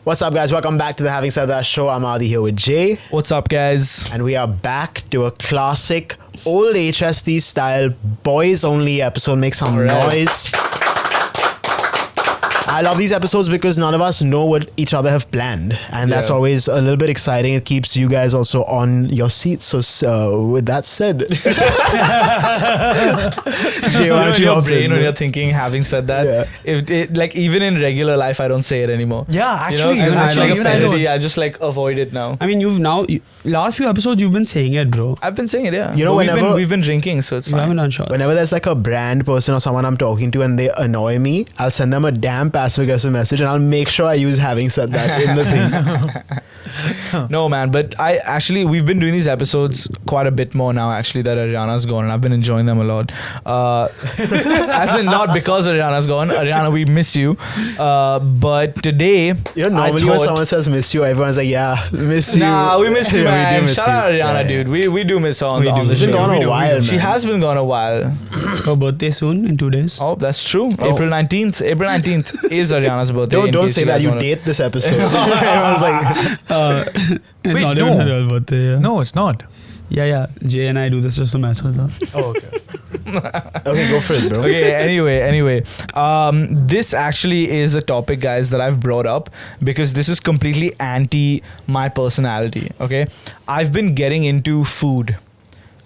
What's up, guys? Welcome back to the Having Said That show. I'm Adi here with Jay. What's up, guys? And we are back to a classic old HST style boys only episode. Make some noise. I love these episodes because none of us know what each other have planned, and that's always a little bit exciting. It keeps you guys also on your seats. So with that said, Jay, why don't you your hop brain in? when you're thinking, having said that, if it, like even in regular life, I don't say it anymore. Yeah, actually, you know, it's like a even I don't. parody. I just like avoid it now. I mean, last few episodes you've been saying it, bro. I've been saying it, yeah. You know, But we've been drinking, so it's You haven't fine. done shots. Whenever there's like a brand person or someone I'm talking to and they annoy me, I'll send them a damn passive-aggressive message and I'll make sure I use having said that in the thing. No, man, but we've been doing these episodes quite a bit more now, actually, that Ariana's gone, and I've been enjoying them a lot. As in, not because Ariana's gone. Ariana, we miss you. But today, You know, normally when someone says miss you, everyone's like, yeah, miss you. Nah, we miss you, Yeah, man. we do miss Shout you. out Ariana, Yeah, dude. We do miss her on the She's been show. gone a while, man. She has been gone a while. Her birthday soon in 2 days. Oh, that's true. April 19th. April 19th is Ariana's birthday. Don't say that. You date this episode. Everyone's like, It's Wait, not no. even her real birthday. Yeah. No, it's not. Yeah. Jay and I do this just to mess with her. Oh, okay. okay, go for it, bro. Okay, anyway. This actually is a topic, guys, that I've brought up because this is completely anti my personality, okay? I've been getting into food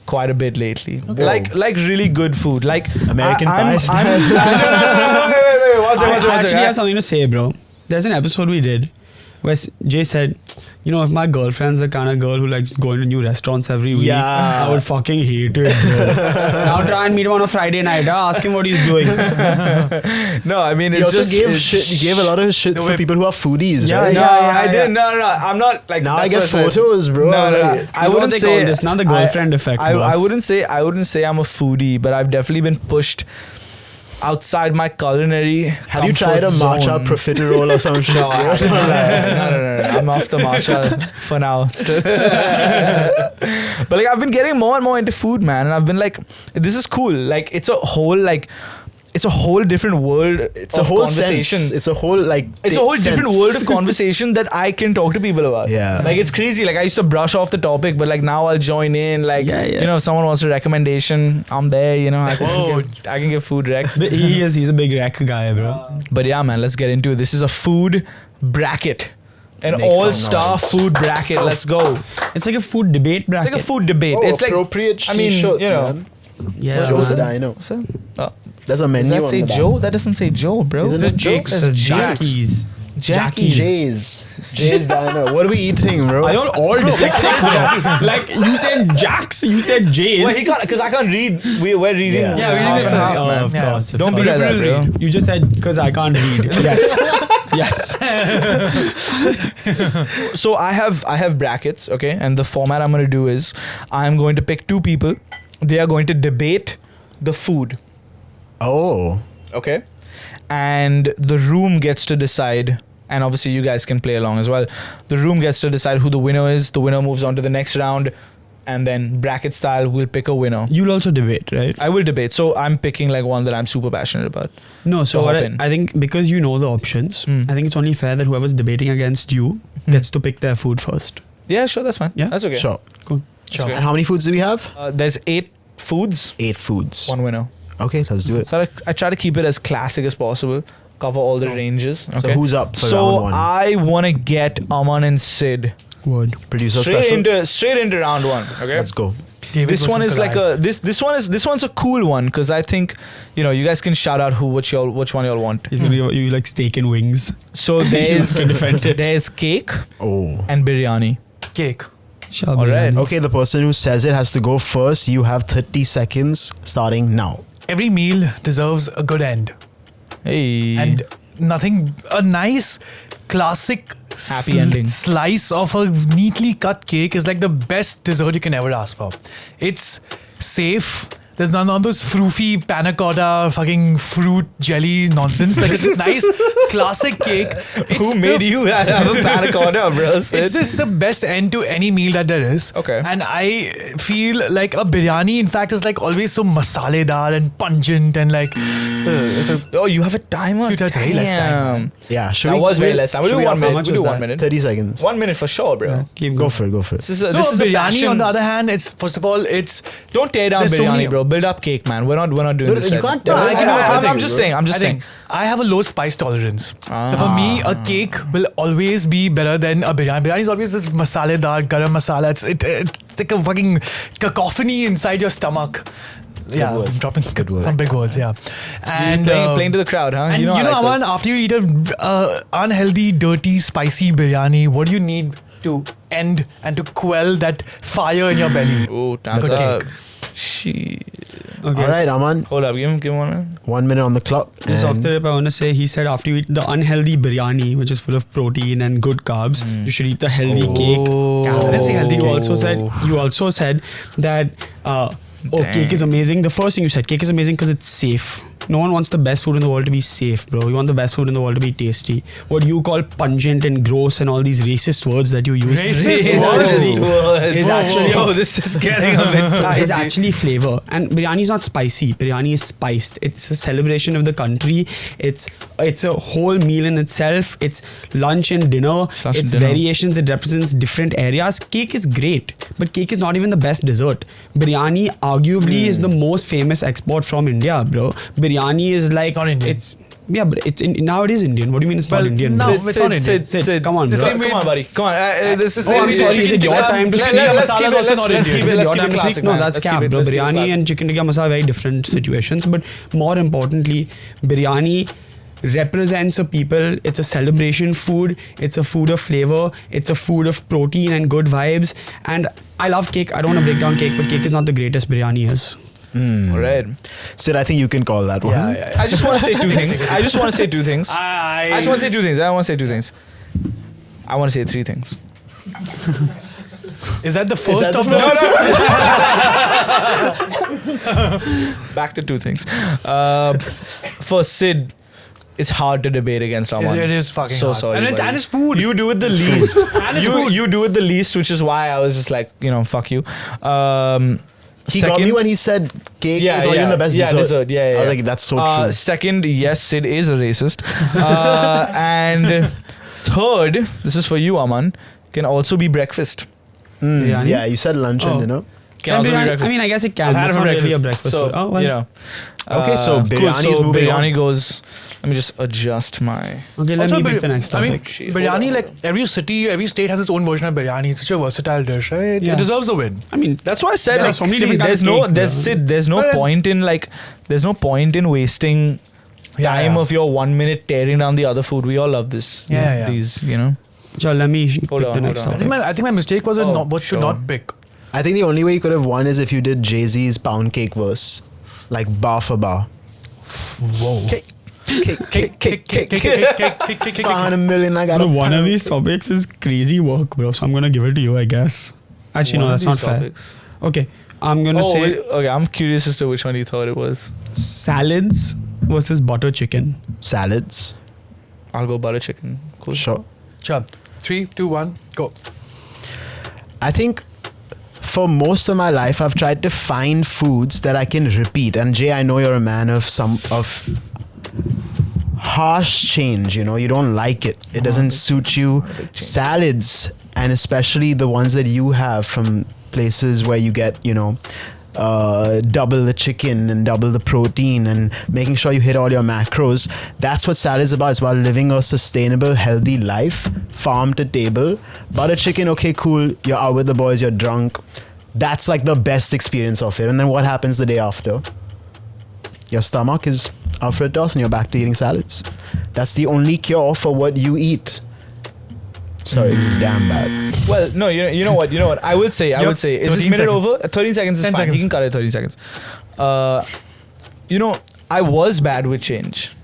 quite a bit lately. Okay. Like really good food. Like American Pie style. Wait, one second. I actually have something to say, bro. There's an episode we did where Jay said, you know, if my girlfriend's the kind of girl who likes going to new restaurants every week, Yeah. I would fucking hate it, bro. Now try and meet him on a Friday night. Ask him what he's doing. No, I mean, He it's also just... gave it's- shit. You gave a lot of shit for people who are foodies, Yeah, right? No, I didn't. No. I'm not like. Now I that's get what said. photos, bro. No. Like, I You know wouldn't what they say call this now, the girlfriend effect, I boss. wouldn't say I'm a foodie, but I've definitely been pushed outside my culinary. Have you tried a comfort matcha zone. profiterole or some shit? No, I bro? haven't. No. I'm off the matcha for now. Still. But like I've been getting more and more into food, man, and I've been like, this is cool. Like it's a whole different world. It's a of whole conversation. sense. It's a whole It's a whole different world of conversation that I can talk to people about. Yeah. Like it's crazy. Like I used to brush off the topic, but like now I'll join in. Like Yeah. you know, if someone wants a recommendation, I'm there. You know, I can give food recs. But he's a big rack guy, bro. But yeah, man, let's get into it. This is a food bracket. An Make some all-star noise. food bracket. Let's go. It's like a food debate It's bracket. like a food debate. Oh, it's like appropriate I mean, t-shirt, you know. man. Yeah, Joe's man. Dino. What's that? Oh, There's a does menu that on say the back. Joe? That doesn't say Joe, bro. Isn't it Joe? It says Jackie's. Jackie's. Jay's Dino. What are we eating, bro? Are you all dyslexic, bro? Like you said Jax, you said Jay's. Well, he can't because I can't read. We're reading. Yeah. Yeah, we half didn't and half, man. of Yeah. course. Don't be like that, bro. You just said because I can't read. Yes. So I have brackets, okay, and the format I'm going to do is I'm going to pick two people. They are going to debate the food, Oh. okay, and the room gets to decide. And obviously, you guys can play along as well. The room gets to decide who the winner is. The winner moves on to the next round, and then bracket style, we'll pick a winner. You'll also debate, right? I will debate. So I'm picking like one that I'm super passionate about. No, so So what hop I, in. I think because you know the options, I think it's only fair that whoever's debating against you gets to pick their food first. Yeah, sure, that's fine. Yeah? That's okay. Sure. Cool. That's okay. And how many foods do we have? There's 8 foods, 8 foods. one winner. Okay, let's do it. So I try to keep it as classic as possible, cover all the ranges. Okay. So who's up for So round 1? I want to get Aman and Sid Word. Producer straight special. into round 1. Okay. Let's go. David This one versus is like Goliath. this one's a cool one because I think you guys can shout out which one y'all want. He's gonna give you like steak and wings. So there's cake Oh. and biryani. Cake. Shall All right. Okay, the person who says it has to go first. You have 30 seconds starting now. Every meal deserves a good end. Hey. And a nice classic Happy ending. slice of a neatly cut cake is like the best dessert you can ever ask for. It's safe. There's none of those froofy panna cotta fucking fruit jelly nonsense. Like it's a nice classic cake. Who made you have a panna cotta, bro? It's just the best end to any meal that there is. Okay. And I feel like a biryani, in fact, is like always so masaledar and pungent and like It's a Oh, you have a timer? That's way less time. Damn. Yeah, should That we? was way less time. We'll do 1 how minute. much We'll do was 1 that? minute. 30 seconds. 1 minute for sure, bro. Keep Go going. for it. Go for it. This is a, So this is a biryani, passion. on the other hand, it's first of all, it's Don't tear down There's so biryani, many- bro. Build up cake, man. We're not doing No, this. you right can't now. tell. I can also I'm think, just bro. saying. I'm just I saying. think I have a low spice tolerance. So for me, a cake will always be better than a biryani. Biryani is always this masaledar, garam masala. It's like a fucking cacophony inside your stomach. Yeah, word. I'm dropping Good word. some big words. Yeah, And playing to the crowd, huh? and I like Aman, those. after you eat a unhealthy, dirty, spicy biryani, what do you need to end and to quell that fire in your belly? Oh, time's Good up. cake. Shit. Okay. All right, Aman. Hold up. Give him 1 minute. 1 minute on the clock. Just off and- the rip, I want to say he said after you eat the unhealthy biryani, which is full of protein and good carbs, you should eat the healthy cake. I didn't say healthy You cake. also said that cake is amazing. The first thing you said, cake is amazing because it's safe. No one wants the best food in the world to be safe, bro. You want the best food in the world to be tasty. What you call pungent and gross and all these racist words that you use Racist words. is actually Yo, this is getting a bit tight. it's actually flavor. And biryani is not spicy. Biryani is spiced. It's a celebration of the country. It's a whole meal in itself. It's lunch and dinner. Lunch and It's dinner. variations. It represents different areas. Cake is great, but cake is not even the best dessert. Biryani arguably is the most famous export from India, bro. Biryani is like It's not Indian. Yeah, but now it is Indian. What do you mean it's not Well, Indian? no, bro? it's not Indian. Sid, come on, The bro. same way- Come on, buddy. Come on. This is Oh, I'm we- sorry, we is can it do your that. time to Let- speak? let's Masala keep is it. also not Let's keep Indian. it. Let's Your keep time it to classic. speak? No, man. that's Let's keep cap, it- bro. let's keep it Biryani classic. and chicken tikka masala are very different situations, but more importantly, biryani represents a people. It's a celebration food. It's a food of flavor. It's a food of protein and good vibes. And I love cake. I don't want to break down cake, but cake is not the greatest. Biryani is. All right. Sid, I think you can call that one. I just want to say two things. I just want to say two things. I just want to say two things. I want to say two things. I want to say three things. Is that the first that of the those? Back to two things. For Sid, it's hard to debate against Aman. It is fucking so hard. sorry. And it's- buddy. and it's food. You do it the least. it's food. You do it the least, which is why I was just like, fuck you. He got me when he said cake is not even the best dessert. Yeah, I was like, that's so true. Second, yes, Sid is a racist. And third, this is for you, Aman, can also be breakfast. Biryani? Yeah, you said lunch and Oh. dinner. Can also be biryani, breakfast. I mean, I guess it can. I've had it It's for not really breakfast. a breakfast So, food. Oh, well. Okay, so biryani is so moving biryani on. goes. Let me just adjust my. Okay, let me pick the next I mean, topic. biryani, like every city, every state has its own version of biryani. It's such a versatile dish, right? Yeah. It deserves the win. I mean, That's why I said There are like so many see, different kinds there's of no cake, point in wasting Yeah, time yeah. of your 1 minute tearing down the other food. We all love this. Yeah. These, so let me pick Hold on, the next hold on. topic. I think my mistake was Oh, to sure. not pick. I think the only way you could have won is if you did Jay-Z's pound cake verse. Like bar for bar. Whoa. Cake, cake, cake, cake, cake. Cake. 500 million, I got Bro, a one of pound. these topics is crazy work, bro. So I'm gonna give it to you, I guess. Actually, no, that's not fair. Okay, I'm gonna say Okay, I'm curious as to which one you thought it was. salads versus butter chicken. Salads. I'll go butter chicken. Cool. Sure. Sure. 3, 2, 1, go. I think for most of my life, I've tried to find foods that I can repeat. And Jay, I know you're a man of harsh change. You don't like it. It doesn't suit you. Salads, and especially the ones that you have from places where you get, double the chicken and double the protein and making sure you hit all your macros. That's what salad is about. It's about living a sustainable, healthy life, farm to table. Butter chicken, okay, cool. You're out with the boys, you're drunk. That's like the best experience of it. And then what happens the day after? Your stomach is out for a toss and you're back to eating salads. That's the only cure for what you eat. Sorry, it's damn bad. Well, no, you know what? I would say, is this 13 minute seconds. over? 13 seconds is 10 fine. seconds. You can cut it 30 seconds. I was bad with change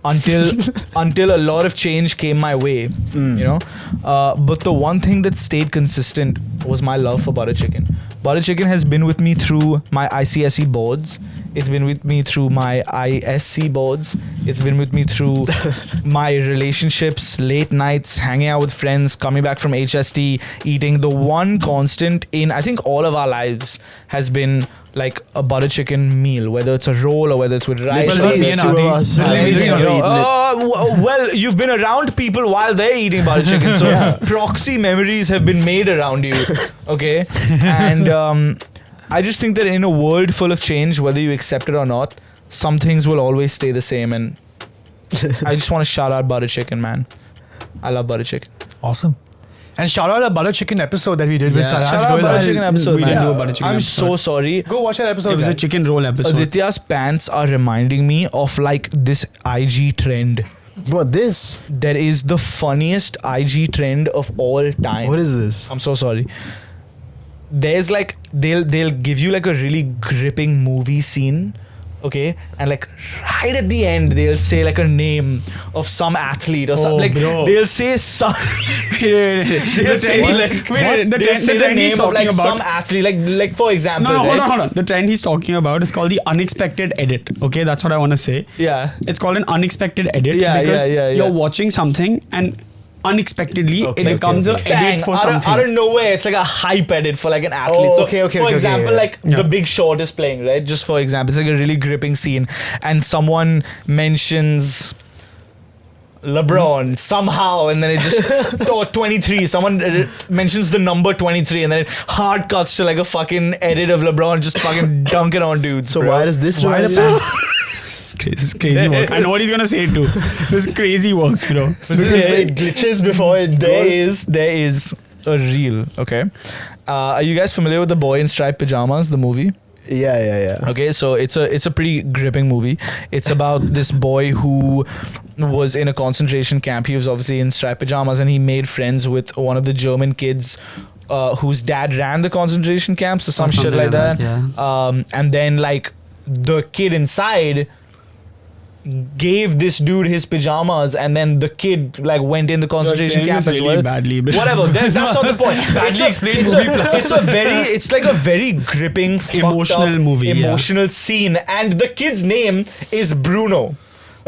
until a lot of change came my way, But the one thing that stayed consistent was my love for butter chicken. Butter chicken has been with me through my ICSE boards. It's been with me through my ISC boards. It's been with me through my relationships, late nights, hanging out with friends, coming back from HST, eating. The one constant in, I think, all of our lives has been like a butter chicken meal, whether it's a roll or whether it's with rice. Well, me and two of Adi. us Well, have me and never Adi. eaten it. Well, you've been around people while they're eating butter chicken, so proxy memories have been made around you. Okay, and I just think that in a world full of change, whether you accept it or not, some things will always stay the same. And I just want to shout out butter chicken, man. I love butter chicken. Awesome. And shout out a butter chicken episode that we did with Yeah. Saraj. Shout out Go butter ahead. chicken episode, We man. did do a butter chicken I'm episode. so sorry. Go watch that episode. It was a guys. chicken roll episode. Aditya's pants are reminding me of like this IG trend. What this? There is the funniest IG trend of all time. What is this? I'm so sorry. There's like they'll give you like a really gripping movie scene, okay, and like right at the end they'll say like a name of some athlete or something. Like bro. they'll say some. They'll say like they'll say the name of like some athlete, like for example. No, right? hold on. The trend he's talking about is called the unexpected edit. Okay, that's what I want to say. Yeah. It's called an unexpected edit Yeah, because yeah. you're watching something and unexpectly it becomes an Bang, edit for out something. Out of nowhere, it's like a hype edit for like an athlete. Oh, So, okay, for example, yeah. like The Big Short is playing, right? Just for example, it's like a really gripping scene, and someone mentions LeBron somehow, and then it just or 23. Someone mentions the number 23, and then it hard cuts to like a fucking edit of LeBron just fucking dunking on dudes. So bro. why does this? Why remind the you? pants? This is crazy work. I know what he's gonna say too. This is crazy work, bro. Because it glitches before it goes. There is a reel. Okay, are you guys familiar with The Boy in Striped Pajamas, the movie? Yeah. Okay, so it's a pretty gripping movie. It's about this boy who was in a concentration camp. He was obviously in striped pajamas, and he made friends with one of the German kids whose dad ran the concentration camps or some shit something like that. yeah. And then like the kid inside gave this dude his pajamas, and then the kid like went in the concentration explaining camp this as really well. badly, bro. Whatever, that's not the point. Badly explained It's like a very gripping, fucked Emotional up, movie, yeah. emotional scene, and the kid's name is Bruno.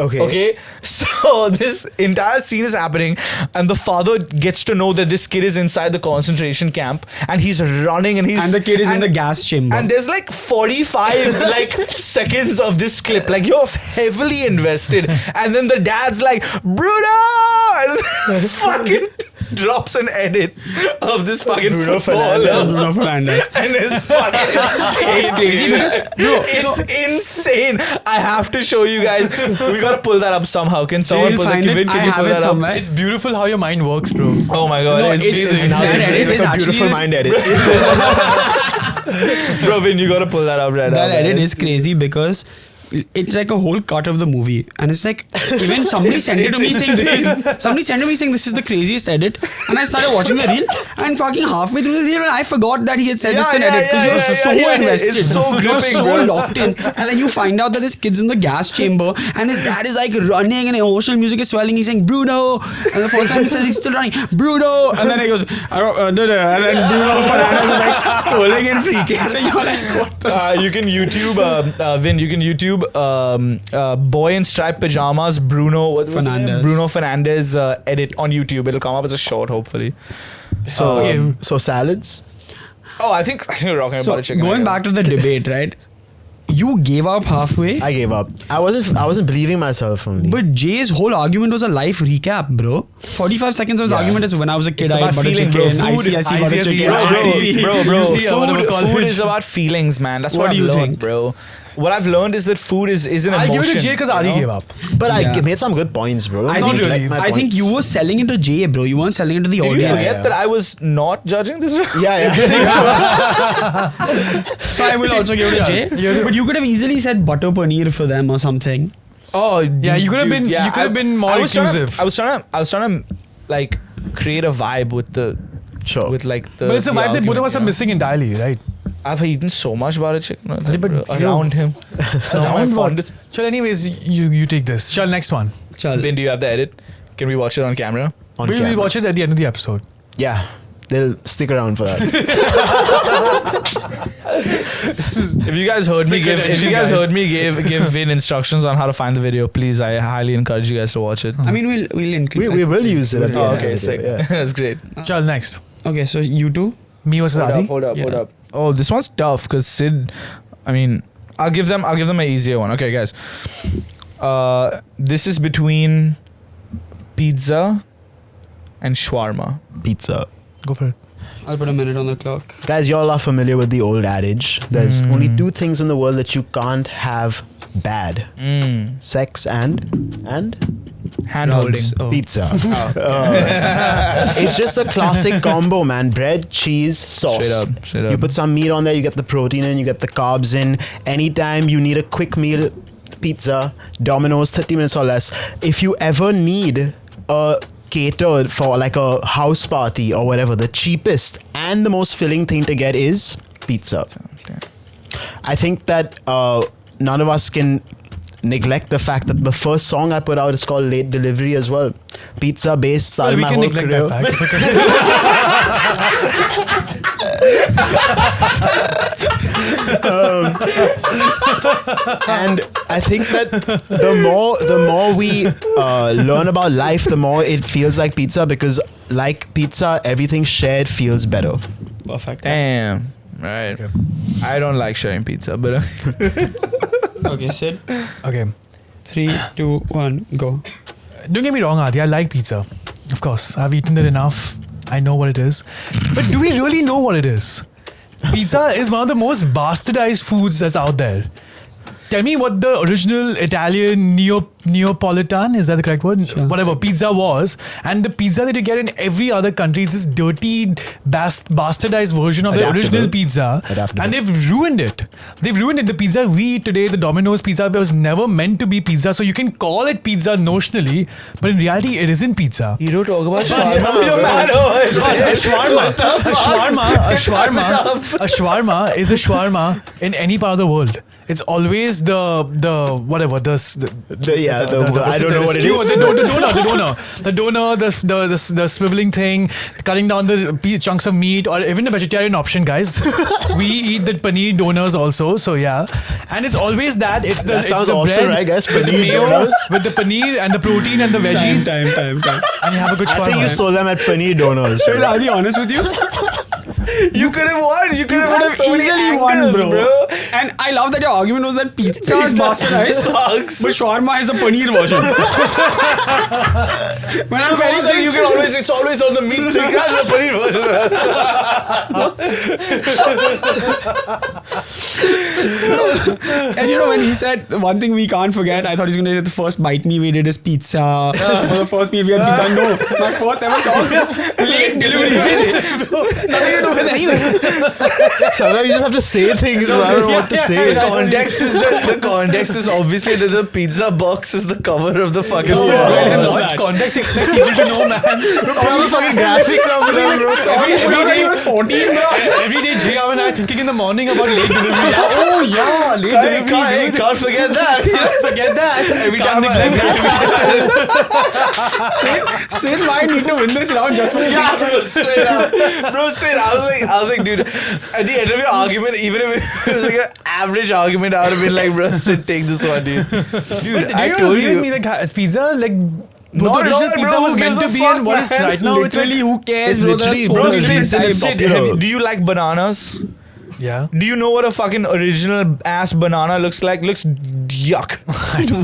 Okay, so this entire scene is happening, and the father gets to know that this kid is inside the concentration camp, and he's running, and the kid is in the gas chamber. and there's like 45 like seconds of this clip, like you're heavily invested, and then the dad's like Bruno, and fucking drops an edit of this fucking Bruno footballer. Bruno Fernandes. And it's fucking insane. It's crazy dude. because- It's insane. I have to show you guys. We gotta pull that up somehow. Can someone You'll pull that? find it. Kevin, I can you pull have it that up? somewhere. It's beautiful how your mind works, bro. Oh my god, No, it's it's now that they edit make is a actually beautiful mind edit. Bro, Vin, you gotta pull that up right now. that edit man. is crazy because it's like a whole cut of the movie, and it's like even somebody sent it to me saying this is the craziest edit, and I started watching the reel, and fucking halfway through the reel I forgot that he had said this in edit because you were so invested, It's so you were gripping, so bro. locked in, and then you find out that this kid's in the gas chamber, and his dad is like running, and emotional music is swelling. He's saying Bruno, and the first time he says he's still running, Bruno, and then he goes, and then Bruno Fernandes is like pulling in freaking. So you're like, what the? You can YouTube, Vin. You can YouTube boy in striped pajamas, Bruno. What was his name? Fernandes. Bruno Fernandes edit on YouTube. It'll come up as a short, hopefully. So salads. Oh, I think we're talking So about a chicken. going back to the debate, right? You gave up halfway, I gave up. I wasn't believing myself only. but Jay's whole argument was a life recap, bro. 45 seconds of his Yeah. argument is when I was a kid, It's I about ate butter feeling, chicken, bro. Food, ICSE butter ICSE, chicken, bro, ICSE. Bro, UC or whatever food college. is about feelings, man. That's What what, do I've you learned, think? bro. What I've learned is that food is an I'll emotion. give it to Jay because Adi gave up. But Yeah. I made some good points, bro. Don't I think, neglect my I think points. you were selling it to Jay, bro. You weren't selling it to the Did you audience. forget Yeah. that I was not judging this? Yeah. So I will also give it to Jay. But you could have easily said butter paneer for them or something. Oh, Yeah, you could have been- you could have been more I was trying to- inclusive. I was trying to like create a vibe with the Sure. with like the. But it's a the vibe that both of argument, us are you know? missing entirely, right? I've eaten so much butter chicken with him, But, bro, you know- around him. So now I'm fondest. Chal, anyways, you take this. Chal, next one. Chal. Vin, do you have the edit? Can we watch it on camera? On We'll camera. watch it at the end of the episode. Yeah. they'll stick around for that. If you guys heard me give Vin instructions on how to find the video, please, I highly encourage you guys to watch it. I mean, we'll include. We will use it at the Oh, end. okay, sick. That's great. Chal, next. Okay, so you two. Me versus Adi. Hold up. Oh, this one's tough because Sid. I mean, I'll give them an easier one. Okay, guys. This is between pizza and shawarma. Pizza. Go for it. I'll put a minute on the clock. Guys, y'all are familiar with the old adage. There's only two things in the world that you can't have bad. Sex and Hand holding. Drugs. Oh. pizza. It's just a classic combo, man. Bread, cheese, sauce. Straight up. You put some meat on there, you get the protein in, you get the carbs in. Anytime you need a quick meal, pizza, Domino's, 30 minutes or less. If you ever need a catered for like a house party or whatever, the cheapest and the most filling thing to get is pizza. I think that none of us can neglect the fact that the first song I put out is called Late Delivery as well. Pizza based, Well, started we my can whole neglect career. that fact. It's okay. And I think that the more we learn about life, the more it feels like pizza, because like pizza, everything shared feels better. Perfect. Damn. Right. Okay. I don't like sharing pizza, but Okay, Sid. Okay. 3, 2, 1, go. Don't get me wrong, Adi. I like pizza. Of course. I've eaten it enough. I know what it is. But do we really know what it is? Pizza is one of the most bastardized foods that's out there. Tell me what the original Italian Neapolitan, is that the correct word? Sure. Whatever, pizza was. And the pizza that you get in every other country is this dirty, bastardized version of the Adaptable. original pizza. Adaptable. And they've ruined it. The pizza we eat today, the Domino's pizza, was never meant to be pizza. So you can call it pizza notionally, but in reality, it isn't pizza. you don't talk about A shawarma is a shawarma in any part of the world. It's always the I don't know what it is. The doner, the swiveling thing, cutting down the chunks of meat, or even the vegetarian option, guys. We eat the paneer doners also, so yeah. And it's always that. It's the That sounds it's the awesome, bread right, guys? with the Paneer mayo, doners. with the paneer and the protein and the veggies, Time. and you have a good I think you shawarma. sold them at Paneer Donors. Should I be honest with you? You could have won. You could have had so many easily angles, won, bro. bro. And I love that your argument was that pizza is bastardized, Sucks. but shawarma is a paneer version. When I'm very Like, you can always, it's always on the meat thing. That's the paneer version. And you know, when he said one thing we can't forget, I thought he was going to say the first bite me we did is pizza. Or the first meal we had pizza. No, my first ever song, late delivery. Nothing to do with anything. Sometimes you just have to say things, but I don't know what to say. The context is obviously that the pizza box is the cover of the fucking What that. context you expect people to know, man? Probably fucking graphic now for them, bro. Every day, he was 14, bro. every day, Jay and I thinking in the morning about late delivery. Oh yeah, late delivery. Can't forget that. Can't forget that. Every time neglect that. Sid might need to win this round just for Yeah, bro, straight up. Bro, Sid, I was like, dude, at the end of your argument, even if it was like an average argument, I would have been like, bro, Sid, take this one, dude. Dude, I told agree with you. me like pizza, like Not the original at all, pizza bro. was Who meant gives to a be fuck, and what is man? right now. It's Literally, who cares? It's bro? There's literally, so bro, many Sid, different Sid, types. stop. Do you like bananas? yeah. Do you know what a fucking original ass banana looks like? Looks yuck.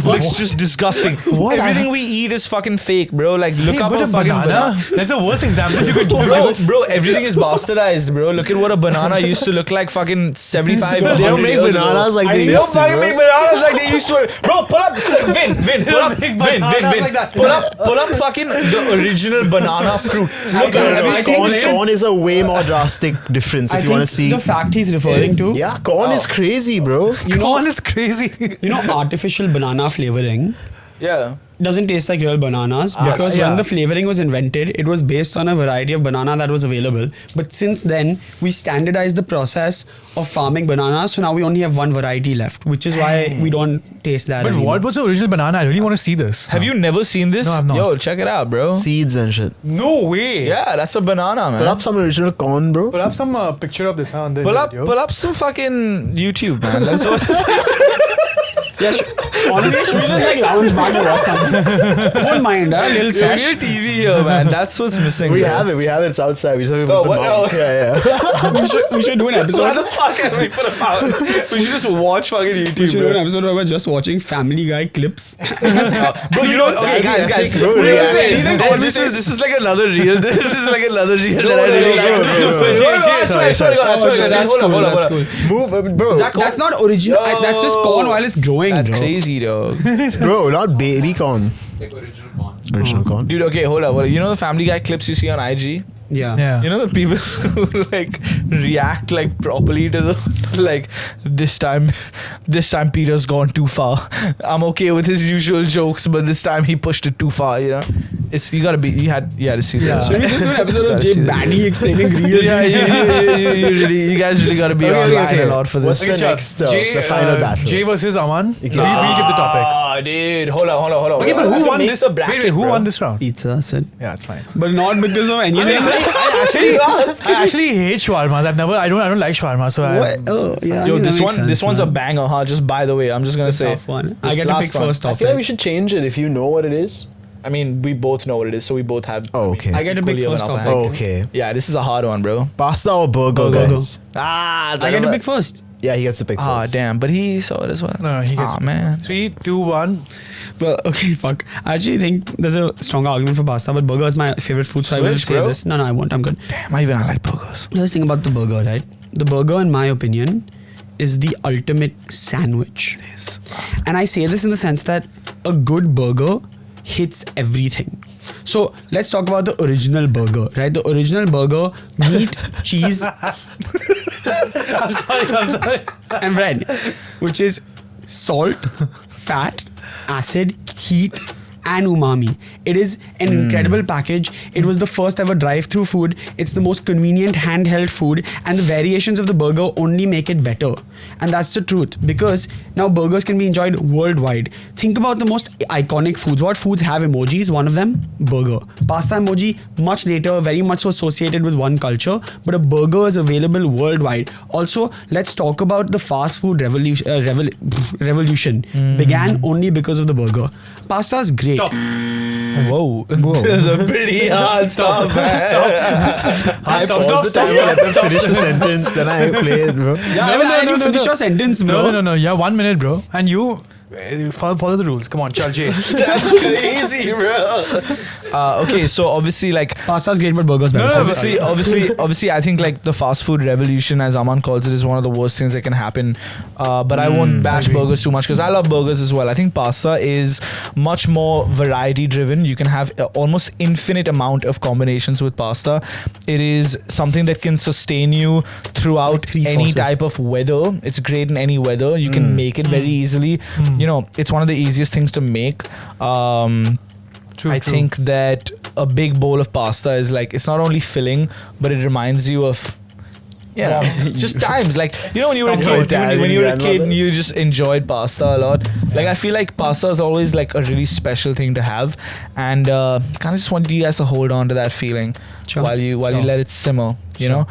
Looks just disgusting. What? Everything we eat is fucking fake, bro. Like, look Hey, up but a fucking banana. That's the worst example you could give. Bro, everything is bastardized, bro. Look at what a banana used to look like fucking 75 They don't 100 make years bananas ago. like they They don't used to, fucking bro. make bananas like they used to. Bro, pull up, Vin, pull up, Vin. like that. Pull up fucking the original banana fruit. Look No, at no, it. corn is a way more drastic difference if you want to see. the fact he's referring to, Yeah, corn is crazy, bro. You know, corn is crazy. you know, artificial banana flavoring. Yeah. doesn't taste like real bananas because yeah. when the flavoring was invented, it was based on a variety of banana that was available. But since then, we standardized the process of farming bananas, so now we only have one variety left, which is why we don't taste that But anymore. what was the original banana? I really want to see this. Have you never seen this? No, I've not. Yo, check it out, bro. Seeds and shit. No way. Yeah, that's a banana, man. Put up some original corn, bro. Put up some picture of this on the video. Pull up some fucking YouTube, man. That's what. Yeah, honestly, should we just like lounge back and watch something? Don't mind, little We're sesh. TV here, man. That's what's missing. We bro. have it. It's outside. We just have to Oh, put what? them out. Oh. Yeah. we should do an Why episode. the fuck have we put them out? We should just watch fucking We YouTube, should do an bro. episode where we're just watching Family Guy clips. Bro, you know, okay, guys. bro, Wait, reaction. this is like another reel. This is like another reel that I really like. Sorry. I swear to God. That's Hold cool. on. That's cool. Move, bro. That's not original. That's just corn while it's growing. That's bro. crazy, dog. Bro, not baby corn. Like original corn. Original corn. Dude, okay, hold up. You know the Family Guy clips you see on IG? Yeah. Yeah. You know the people who like react like properly to those, like this time Peter's gone too far. I'm okay with his usual jokes, but this time he pushed it too far. You know, you had to see that. Should we just do an episode of Gotta Jay see that. Bandy explaining reels? You guys really gotta be online a lot for this. What's the next stuff? The final battle. Jay versus Aman. We'll give the topic. Ah, dude, hold on. Okay, but who won Make this? the bracket, Wait, who bro. won this round? Pizza, said. Yeah, it's fine. But not because of anything. I actually hate shawarmas. I don't like shawarma. So Oh, yeah. Yo, I mean, this that one, makes this sense, one's a man. banger, huh? Just by the way, I'm just gonna It's a say. tough one. This I get to pick last one. first I topic. feel like we should change it if you know what it is. I mean, we both know what it is, so we both have. Oh, okay. I get to pick equally of first an upper topic. hand. Oh, okay. Yeah, this is a hard one, bro. Pasta or burger, Burger. guys? Ah, I get to pick first. Yeah, he gets to pick Ah, first. damn, but he saw it as well. No, he gets. Ah, man. 3, 2, 1. Well, okay, fuck. I actually think there's a strong argument for pasta, but burger is my favorite food, so I will Switch, say bro. this. No, I won't. I'm good. Damn, I like burgers. Let's think about the burger, right? The burger, in my opinion, is the ultimate sandwich. It is. And I say this in the sense that a good burger hits everything. So let's talk about the original burger, right? The original burger, meat, cheese, I'm sorry. and bread, which is salt, fat, acid, heat, and umami. It is an incredible package. It was the first ever drive-through food. It's the most convenient handheld food, and the variations of the burger only make it better. And that's the truth, because now burgers can be enjoyed worldwide. Think about the most iconic foods. What foods have emojis? One of them, burger. Pasta emoji, much later, very much so associated with one culture, but a burger is available worldwide. Also, let's talk about the fast food revolution. Began only because of the burger. Pasta is great. Stop. Whoa. That's a pretty hard stop, man. I Stop, paused the stop, time, let them finish the sentence, then I play it, bro. You finish your sentence, bro. No. Yeah, 1 minute, bro. And you follow the rules. Come on, Chal Jay. That's crazy, bro. Okay, so obviously, like, Pasta's great, but burgers better. obviously, I think like the fast food revolution, as Aman calls it, is one of the worst things that can happen. But I won't bash burgers too much because I love burgers as well. I think pasta is much more variety driven. You can have almost infinite amount of combinations with pasta. It is something that can sustain you throughout Like 3 any sauces. type of weather. It's great in any weather. You can make it very easily. You know, it's one of the easiest things to make. I think that a big bowl of pasta is like, it's not only filling, but it reminds you of, just times. Like, you know, when you were a kid, when you were a kid, you just enjoyed pasta a lot. Like, I feel like pasta is always like a really special thing to have, and kind of just want you guys to hold on to that feeling while you let it simmer. You know,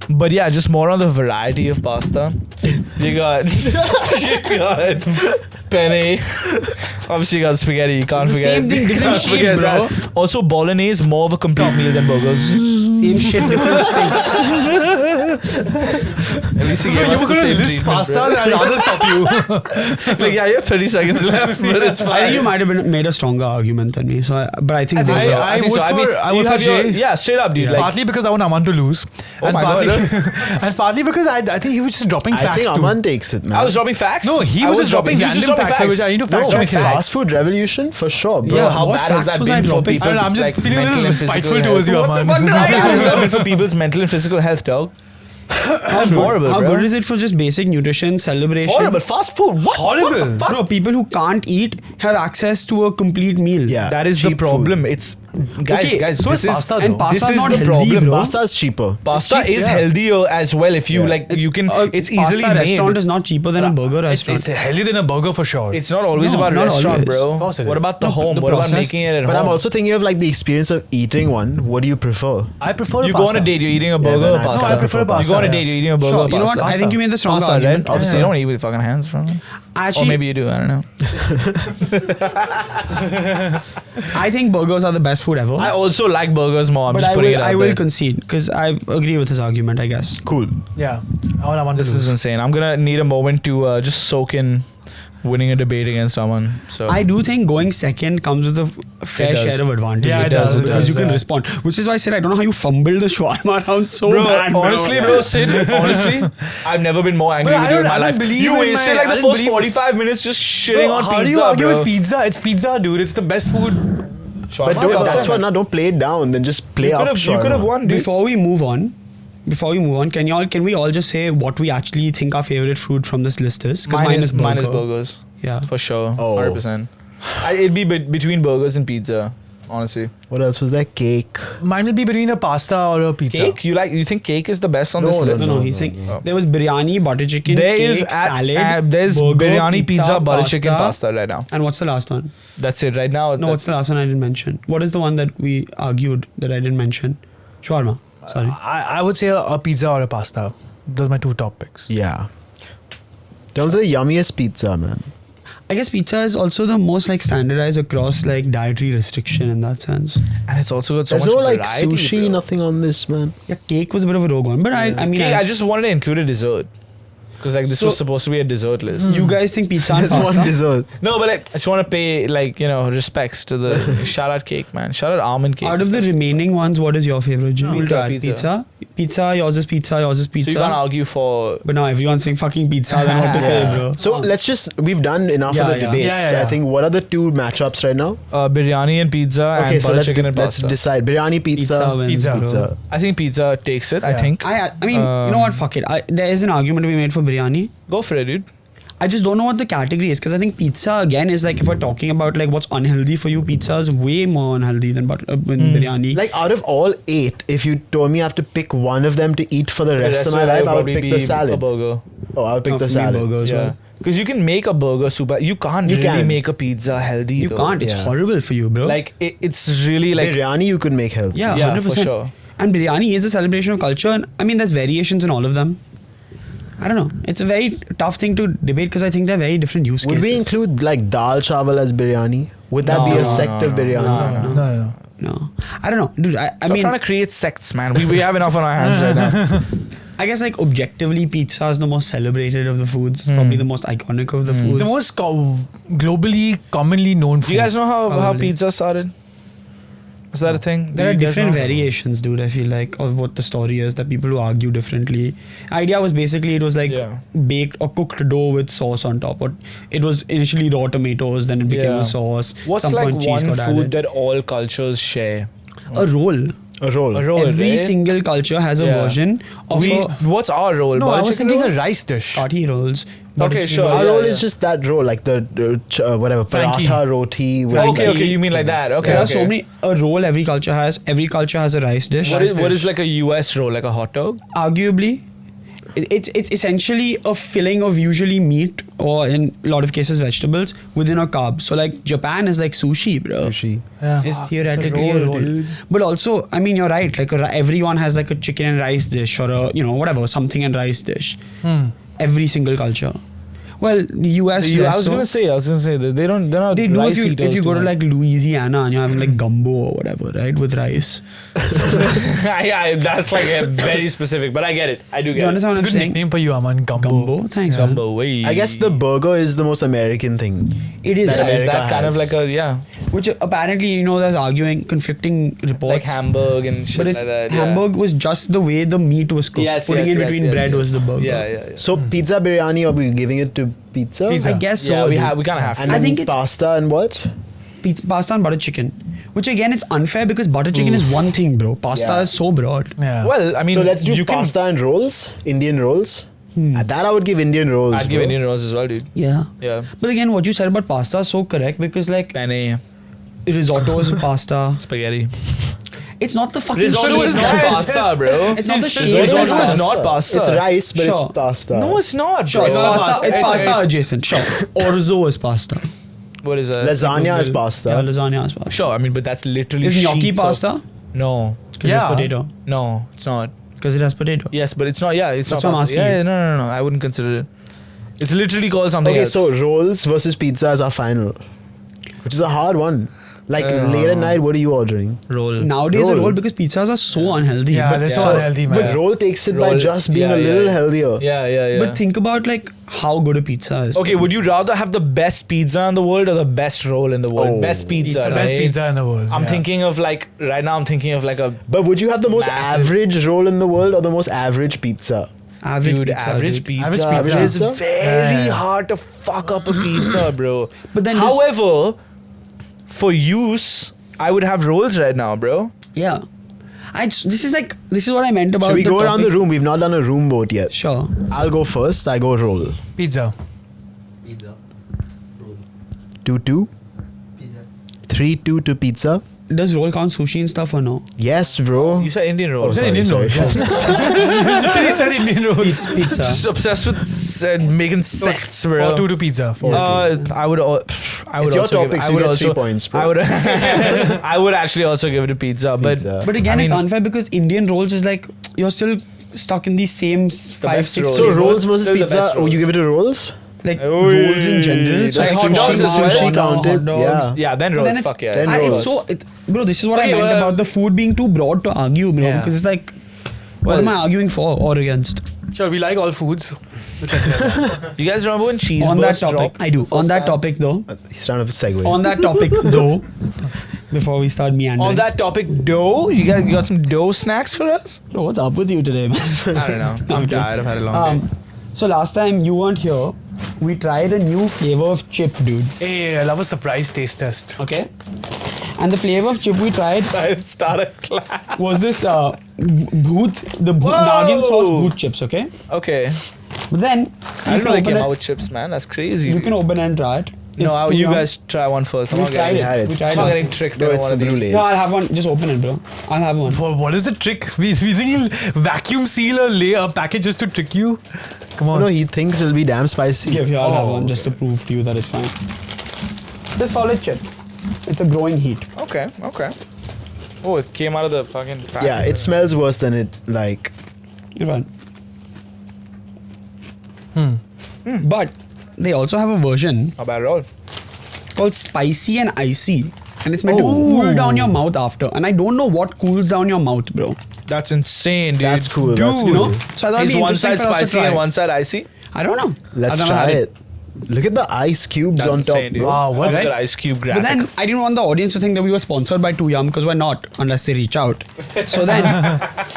but yeah, just more on the variety of pasta. You got penne. Obviously, you got spaghetti. You can't forget. Same thing, different can't shape, forget bro. that. Also, bolognese more of a complete meal than burgers. Same shit, different thing. At least you gave us the same treatment, pasta, bro. I'd rather stop you. Like, yeah, you have 30 seconds left, but it's I fine. think you might have made a stronger argument than me. So, but I think I think both so. are- I think so. I mean, I you would have for your, Jay. yeah, straight up, dude. Like, Partly because I want Aman to lose. Oh and my partly, God. and partly because I think he was just dropping I facts think too. Aman takes it, man. I was dropping facts. No, he I was just dropping he was just random dropping facts. Which I need to fact no, check him. fast food revolution for sure, bro. Yeah, how what bad has facts that was I been for dropping? people's I don't know, I'm just like, feeling a mental little and physical spiteful health? towards you, What the Aman. fuck? How bad has that been for people's mental and physical health, dog? How horrible, How bro. good is it for just basic nutrition, celebration? Horrible. Fast food. What? Horrible. What the fuck? Bro, people who can't eat have access to a complete meal. Yeah. That is the cheap problem. food. It's guys, Okay, guys. so This is is pasta and though. pasta this is not the healthy, problem. bro. Pasta is cheaper. Pasta cheap, is yeah. healthier as well. If you like, It's you can. It's easily pasta made. restaurant is not cheaper than a burger It's restaurant. healthier than a burger for sure. It's not always No, about not restaurant, always. bro. Of course it What is. about the No, home? the What about processed- making it at But home? I'm also thinking of like the experience of eating one. What do you prefer? I prefer You a go on a pasta. date, you're eating a burger then or I- pasta. No, I prefer You pasta, go on a yeah. date, you're eating a burger Sure, or you know what? pasta. I think you made the strong Pasta, right? argument. Obviously, Yeah. you don't eat with fucking hands, bro. Actually, Or maybe you do. I don't know. I think burgers are the best food ever. I also like burgers more. I'm but just I putting will, it out I will there. concede because I agree with his argument, I guess. Cool. Yeah. I want to This lose. is insane. I'm gonna need a moment to just soak in winning a debate against someone. So I do think going second comes with a fair It does. share of advantage. Yeah, it does, it because does, you can yeah. respond. Which is why I said I don't know how you fumbled the shawarma around so bro, bad. honestly, bro, Sid, honestly, I've never been more angry Bro, with I you in don't- my I don't life. believe You in wasted my- like I the don't first believe- 45 minutes just shitting Bro, on how pizza, do you argue bro. with pizza? It's pizza, dude. It's the best food. But Shawarma's don't, that's awesome. what. Now don't play it down. Then just play You up. could have shawarma. won, dude. Before we move on, can we all just say what we actually think our favorite food from this list is? 'Cause Mine is burgers. Yeah. For sure. Oh. 100%. It'd be between burgers and pizza, honestly. What else was there? Cake. Mine will be between a pasta or a pizza. Cake? You think cake is the best on No, this no, list? No, No, he's saying no. there was biryani, butter chicken, There cake, is salad, there's burger, biryani, pizza, butter chicken, pasta. pasta right now. And what's the last one? That's it right now. No, what's the last one I didn't mention? What is the one that we argued that I didn't mention? Shawarma. Sorry. I would say a pizza or a pasta. Those are my two top picks. Yeah. That was the yummiest pizza, man. I guess pizza is also the most like standardized across like dietary restriction in that sense. And it's also got so There's much no like variety, sushi, bro. nothing on this, man. Yeah, cake was a bit of a rogue one, but I mean, Cake, I just wanted to include a dessert. Because like this So- was supposed to be a dessert list. you guys think pizza and There's one pasta? dessert. No, but like, I just want to pay like, respects to the shout out cake, man. Shout out almond cake. Out of the remaining ones, what is your favorite? Jim? Pizza, We'll try. pizza. Pizza. Yours is pizza. Yours is So pizza. you can't argue for But now everyone's saying fucking pizza. Then what to say, bro? So let's we've done enough Yeah, of the yeah. debates. Yeah. I think what are the two matchups right now? biryani and pizza Okay, and so butter let's chicken and let's pasta. decide. Biryani, Pizza wins, Pizza. bro. I think pizza takes it, I Yeah. think. I mean, you know what? Fuck it. There is an argument to be made for biryani. Go for it, dude. I just don't know what the category is because I think pizza again is like if we're talking about like what's unhealthy for you, pizza is way more unhealthy than biryani. Like out of all 8, if you told me I have to pick one of them to eat for the rest of my life, I would pick the A salad. burger. Oh, I would pick For the me, salad. burger as Yeah. well. Because you can make a burger super. You can't You really can. make a pizza healthy. You though. can't. It's Yeah. horrible for you, bro. Like it's really like Biryani you could make healthy. yeah, yeah, 100%. for sure. And biryani is a celebration of culture, and I mean there's variations in all of them. I don't know. It's a very tough thing to debate because I think they're very different use Would cases. we include like dal chawal as biryani? Would that be No, a sect no, of no, biryani? No. No, I don't know, dude. I I'm mean, trying to create sects, man. We have enough on our hands right now. I guess like objectively, pizza is the most celebrated of the foods. It's probably the most iconic of the foods. The most globally commonly known food. Do you guys know how Probably. pizza started? Is that a thing? There Do are you guys different know? variations, dude. I feel like of what the story is that people who argue differently. Idea was basically it was like Yeah. baked or cooked dough with sauce on top. Or it was initially raw tomatoes, then it became Yeah. a sauce. What's Some like point cheese one got food added. that all cultures share? A roll. A roll. A roll. Every right? single culture has a Yeah. version of a What's our roll? No, Butter I was chicken thinking roll? a rice dish. kathi rolls. butter Okay, chicken sure. rolls. Our Yeah, roll yeah. is just that roll, like the whatever Frankie. paratha roti. with Okay, like- okay. You mean like that? Okay, There are okay. so many. A roll every culture has. Every culture has a rice dish. What Rice is dish. like a US roll, like a hot dog? Arguably, it's essentially a filling of usually meat or in a lot of cases vegetables within a carb. So like Japan is like sushi, bro. Sushi. Yeah. It's theoretically a roll. But also, I mean, you're right. Like everyone has like a chicken and rice dish or a whatever something and rice dish. Every single culture. Well, the US. I less was so. gonna say that they're not. They do rice if eaters you go too to much. like Louisiana and you're having like gumbo or whatever, right, with rice. That's like a very specific, but I get it. I do Do you get it. understand what I'm Good saying? nickname for you, Aman. Gumbo. Gumbo. Thanks, man. Gumbo, way. I guess the burger is the most American thing. It is. Is America that kind of has. like a Which apparently, there's arguing, conflicting reports. like Hamburg and shit But it's like that. Hamburg was just the way the meat was cooked. Yes, Putting yes, it yes, between yes, bread yes. was the burger. Yeah. So pizza biryani, are we giving it to pizza? Pizza. I guess so. Yeah, we dude. kind of have to. And I then think it's- pasta and what? Pasta and butter chicken. Which again, it's unfair because butter chicken is one thing, bro. Pasta Yeah. is so broad. Yeah. Well, I mean, So let's do you pasta and rolls, Indian rolls. That I would give Indian rolls. I'd give bro. Indian rolls as well, dude. Yeah. Yeah. But again, what you said about pasta is so correct because like Penne, risotto is pasta. spaghetti. It's not the fucking Risotto is shape. not Yes, pasta, bro. It's not the shape. Risotto It's is not pasta. It's rice, but Sure. it's pasta. No, it's not, Sure, bro. it's not pasta. pasta. It's It's- pasta adjacent. Sure. Orzo is pasta. What is that? Lasagna is pasta. Yeah, lasagna is pasta. Sure, I mean, but that's literally Is gnocchi sheets of- pasta? No. Because Yeah. it's potato. No, it's not. Because it has potato. Yes, but it's not. Yeah, it's That's not what I'm pasta. asking Yeah, you. no. I wouldn't consider it. It's literally called something Okay, else. so rolls versus pizza is our final, which is a hard one. Like late at night, what are you ordering? roll. Nowadays, a Roll. roll because pizzas are so unhealthy. Yeah, but, they're so so- unhealthy, man. But roll takes it by Roll- just being yeah, a little yeah. healthier. Yeah. but think about like how good a pizza is. Okay, would you rather have the best pizza in the world or the best roll in the world? Oh, Best pizza, It's the right? best pizza in the world. I'm yeah. thinking of like right now. I'm thinking of like a But would you have the most Massive. average roll in the world or the most average pizza? Average dude. pizza, Average dude. pizza. Average pizza. It's Pizza? very Yeah. hard to fuck up a pizza, bro. But then however, for use, I would have rolls right now, bro. Yeah. This is what I meant about Should we the go around the topics. room? We've not done a room vote yet. Sure. I'll go first. I go roll. Pizza. 2-2. 3-2 to pizza. Does roll count sushi and stuff or no? Yes, bro. You said Indian rolls. sorry, Indian sorry. roll. Literally said Indian rolls. Pizza. Just obsessed with making sects, bro. 4-2 to pizza. I would. I would It's your also. topic, I so would you get also. 3 points, bro. I would. I would actually also give it to pizza, Pizza. But again, I it's mean- unfair because Indian rolls is like you're still stuck in these same five, best 6 roll. So Rolls. rolls versus Still the pizza. best Oh, you rolls. give it to rolls? like Oi, rolls in general. So like hot sushi, dogs as well? hot dog, Counted, hot dogs. yeah. Yeah, then But rolls. then it's- Fuck yeah. then It's rolls. so bro, this is what Okay, I meant well- about the food being too broad to argue, bro. Yeah. Because it's like, what Well- am I arguing for or against? Sure, we like all foods. You guys remember when cheese On that burst topic, dropped? I do. the On first that time? topic, though. He's trying to segue. On that topic, though. Before we start meandering. On that topic, dough. You got some dough snacks for us? Bro, what's up with you today, man? I don't know. I'm tired. I've had a long day. So last time you weren't here, we tried a new flavor of chip, dude. Hey, I love a surprise taste test. Okay. And the flavor of chip we tried I started class. was this Nagin sauce bhoot chips, okay? Okay. But then I you didn't can know they open came it. out with chips, man. That's crazy. You can open and try it. No, It's too you yum. guys try one first. I'm We not tried getting, Yeah, it. it's- We tried I'm not it. getting tricked Bro, by it's one of a these. brulee. No, I'll have one. Just open it, bro. I'll have one. What is the trick? We think he'll vacuum seal a package just to trick you? Come on. No, he thinks it'll be damn spicy. Here, I'll have Oh. one just to prove to you that it's fine. It's a solid chip. It's a growing heat. Okay. Oh, it came out of the fucking pack. Yeah, it smells worse than it like. You're fine. But they also have a version Not bad at all. called spicy and icy. And it's meant to Oh. cool down your mouth after. And I don't know what cools down your mouth, bro. That's insane, dude. That's cool. Dude, That's You know? cool. So I thought it'd is be one interesting side for us to spicy try. and one side icy? I don't know. Let's I've never try had it. Look at the ice cubes That's on top, insane, dude. bro. Wow, what? Look Right? at ice cube But graphic. then I didn't want the audience to think that we were sponsored by 2Yum because we're not, unless they reach out. So then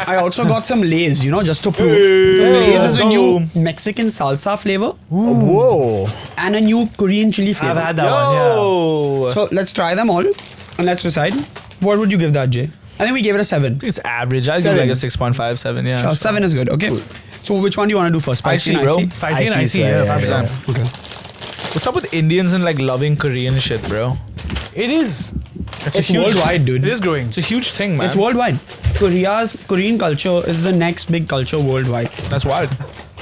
I also got some Lay's, just to prove. Because Lay's is a new Mexican salsa flavor Whoa. and a new Korean chili I've flavor. had that one, Yo! So let's try them all and let's decide. What would you give that, Jay? I think we gave it a 7. It's average. I'd give Seven. like a 6.5, 7, yeah. Sure, 7 is good, okay? So which one do you want to do first? Spicy Icy, and bro. icy? yeah. Spicy and Icy, icy, yeah, yeah, yeah, 100%. Okay. What's up with Indians and like loving Korean shit, bro? It is. It's worldwide, dude. It is growing. It's a huge thing, man. It's worldwide. Korean culture is the next big culture worldwide. That's wild.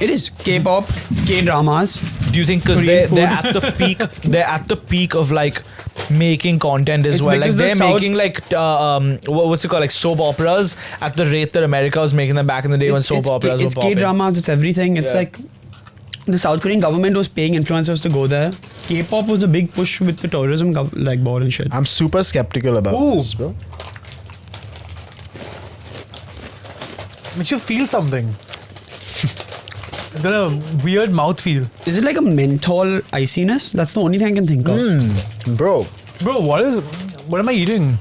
It is K-pop, K-dramas. Do you think because Korean they're food. at the peak, they're at the peak of like making content as It's well? Like because the they're South- making like what's it called, like soap operas at the rate that America was making them back in the day when soap operas were It's popping. K-dramas, it's everything. It's Yeah. like the South Korean government was paying influencers to go there. K-pop was a big push with the tourism board and shit. I'm super skeptical about Ooh. this, bro. Makes you feel something. It's got a weird mouth feel. Is it like a menthol iciness? That's the only thing I can think of. Bro, Bro, what am I eating?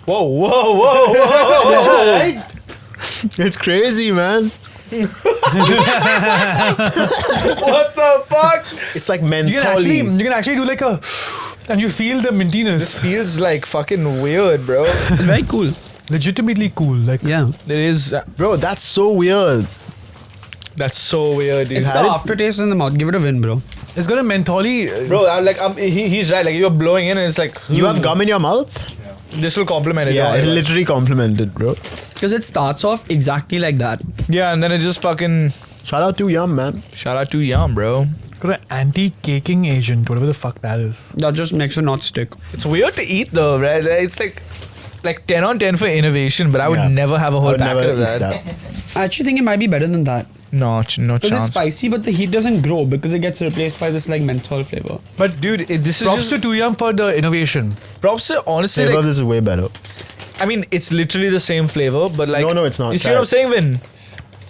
whoa. It's crazy, man. What the fuck? It's like You menthol. can actually do like a And you feel the mintiness. This feels like fucking weird, bro. It's very cool. Legitimately cool. Like, Yeah. There is. Bro, that's so weird. That's so weird, dude. It's the aftertaste in the mouth. Give it a win, bro. it's got a mentally. Bro, he's right. Like you're blowing in, and it's like You have gum in your mouth? this will complement it. Yeah, don't it worry. literally complemented, bro. Because it starts off exactly like that. Yeah, and then it just fucking. Shout out to Yum, man. Shout out to Yum, bro. Got an anti-caking agent, whatever the fuck that is. That just makes it not stick. It's weird to eat though, right? Like, it's like 10 on 10 for innovation, but I would Yeah. never have a I whole would never packet of eat that. I actually think it might be better than that. No Because it's chance. spicy, but the heat doesn't grow because it gets replaced by this like menthol flavor. But dude, this is Props just to Tuyam for the innovation. props to honestly. Flavor of Like, this is way better. I mean, it's literally the same flavor, but like No, it's not. You see Try what I'm it. saying, Vin?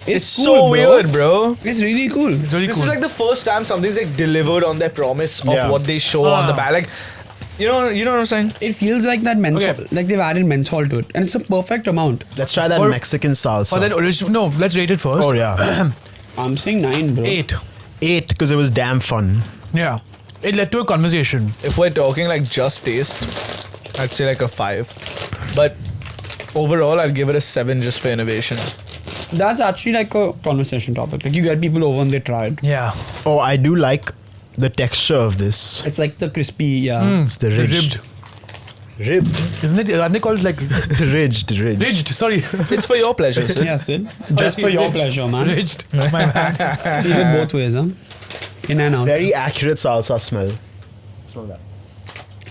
It's cool, so bro. weird, bro. It's really cool. It's really This cool. is like the first time something's like delivered on their promise of Yeah. what they show on the Ah. back. Like, you know what I'm saying? It feels like that menthol, Okay. like they've added menthol to it, and it's a perfect amount. Let's try that For- Mexican salsa. For that original. No, let's rate it first. Oh, yeah. I'm saying 9, bro. 8. 8 because it was damn fun. Yeah. It led to a conversation. If we're talking like just taste, I'd say like a 5. But overall, I'd give it a 7 just for innovation. That's actually like a conversation topic. Like you get people over and they try it. Yeah. Oh, I do like the texture of this. It's like the crispy, yeah. It's the ridged. Ribbed. Isn't it? Aren't they called like Ridged. ridged? Sorry. It's for your pleasure, sir. Yeah, Sid. Just for your pleasure, man. Ridged. My bad. Feel it both ways, huh? In and out. Very accurate salsa smell. Smell that.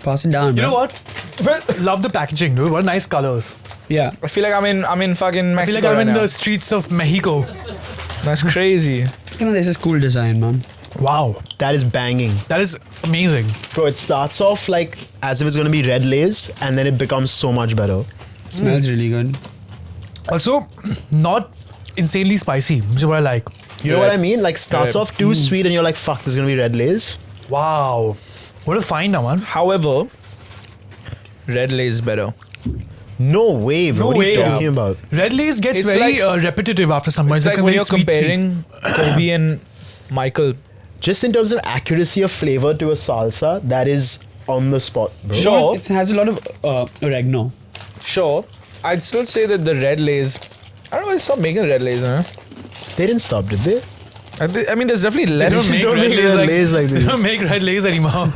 Pass it down, You bro. know what? Love the packaging, dude. What nice colors. Yeah. I feel like I'm in fucking I feel Mexico like I'm right in now. the streets of Mexico. That's crazy. You know, this is cool design, man. Wow. That is banging. That is amazing. Bro, it starts off like as if it's going to be red lace and then it becomes so much better. Smells really good. Also, not insanely spicy, which is what I like. You know what I mean? Like starts Right. off too sweet and you're like, fuck, this is going to be red lace. Wow. What a find now, man. However, red lace is better. No way, bro. No What are you way. talking about? Red lace gets It's very like- repetitive after some point. It's like a when very you're sweet, sweet. comparing Kobe and Michael. Just in terms of accuracy of flavor to a salsa, that is on the spot, bro. Sure. It has a lot of oregano. Sure, I'd still say that the red lace. I don't know. They stopped making red lace, huh? They didn't stop, did they? I mean, there's definitely less. don't make Don't red make lace red like- lace like They this. don't make red lace anymore.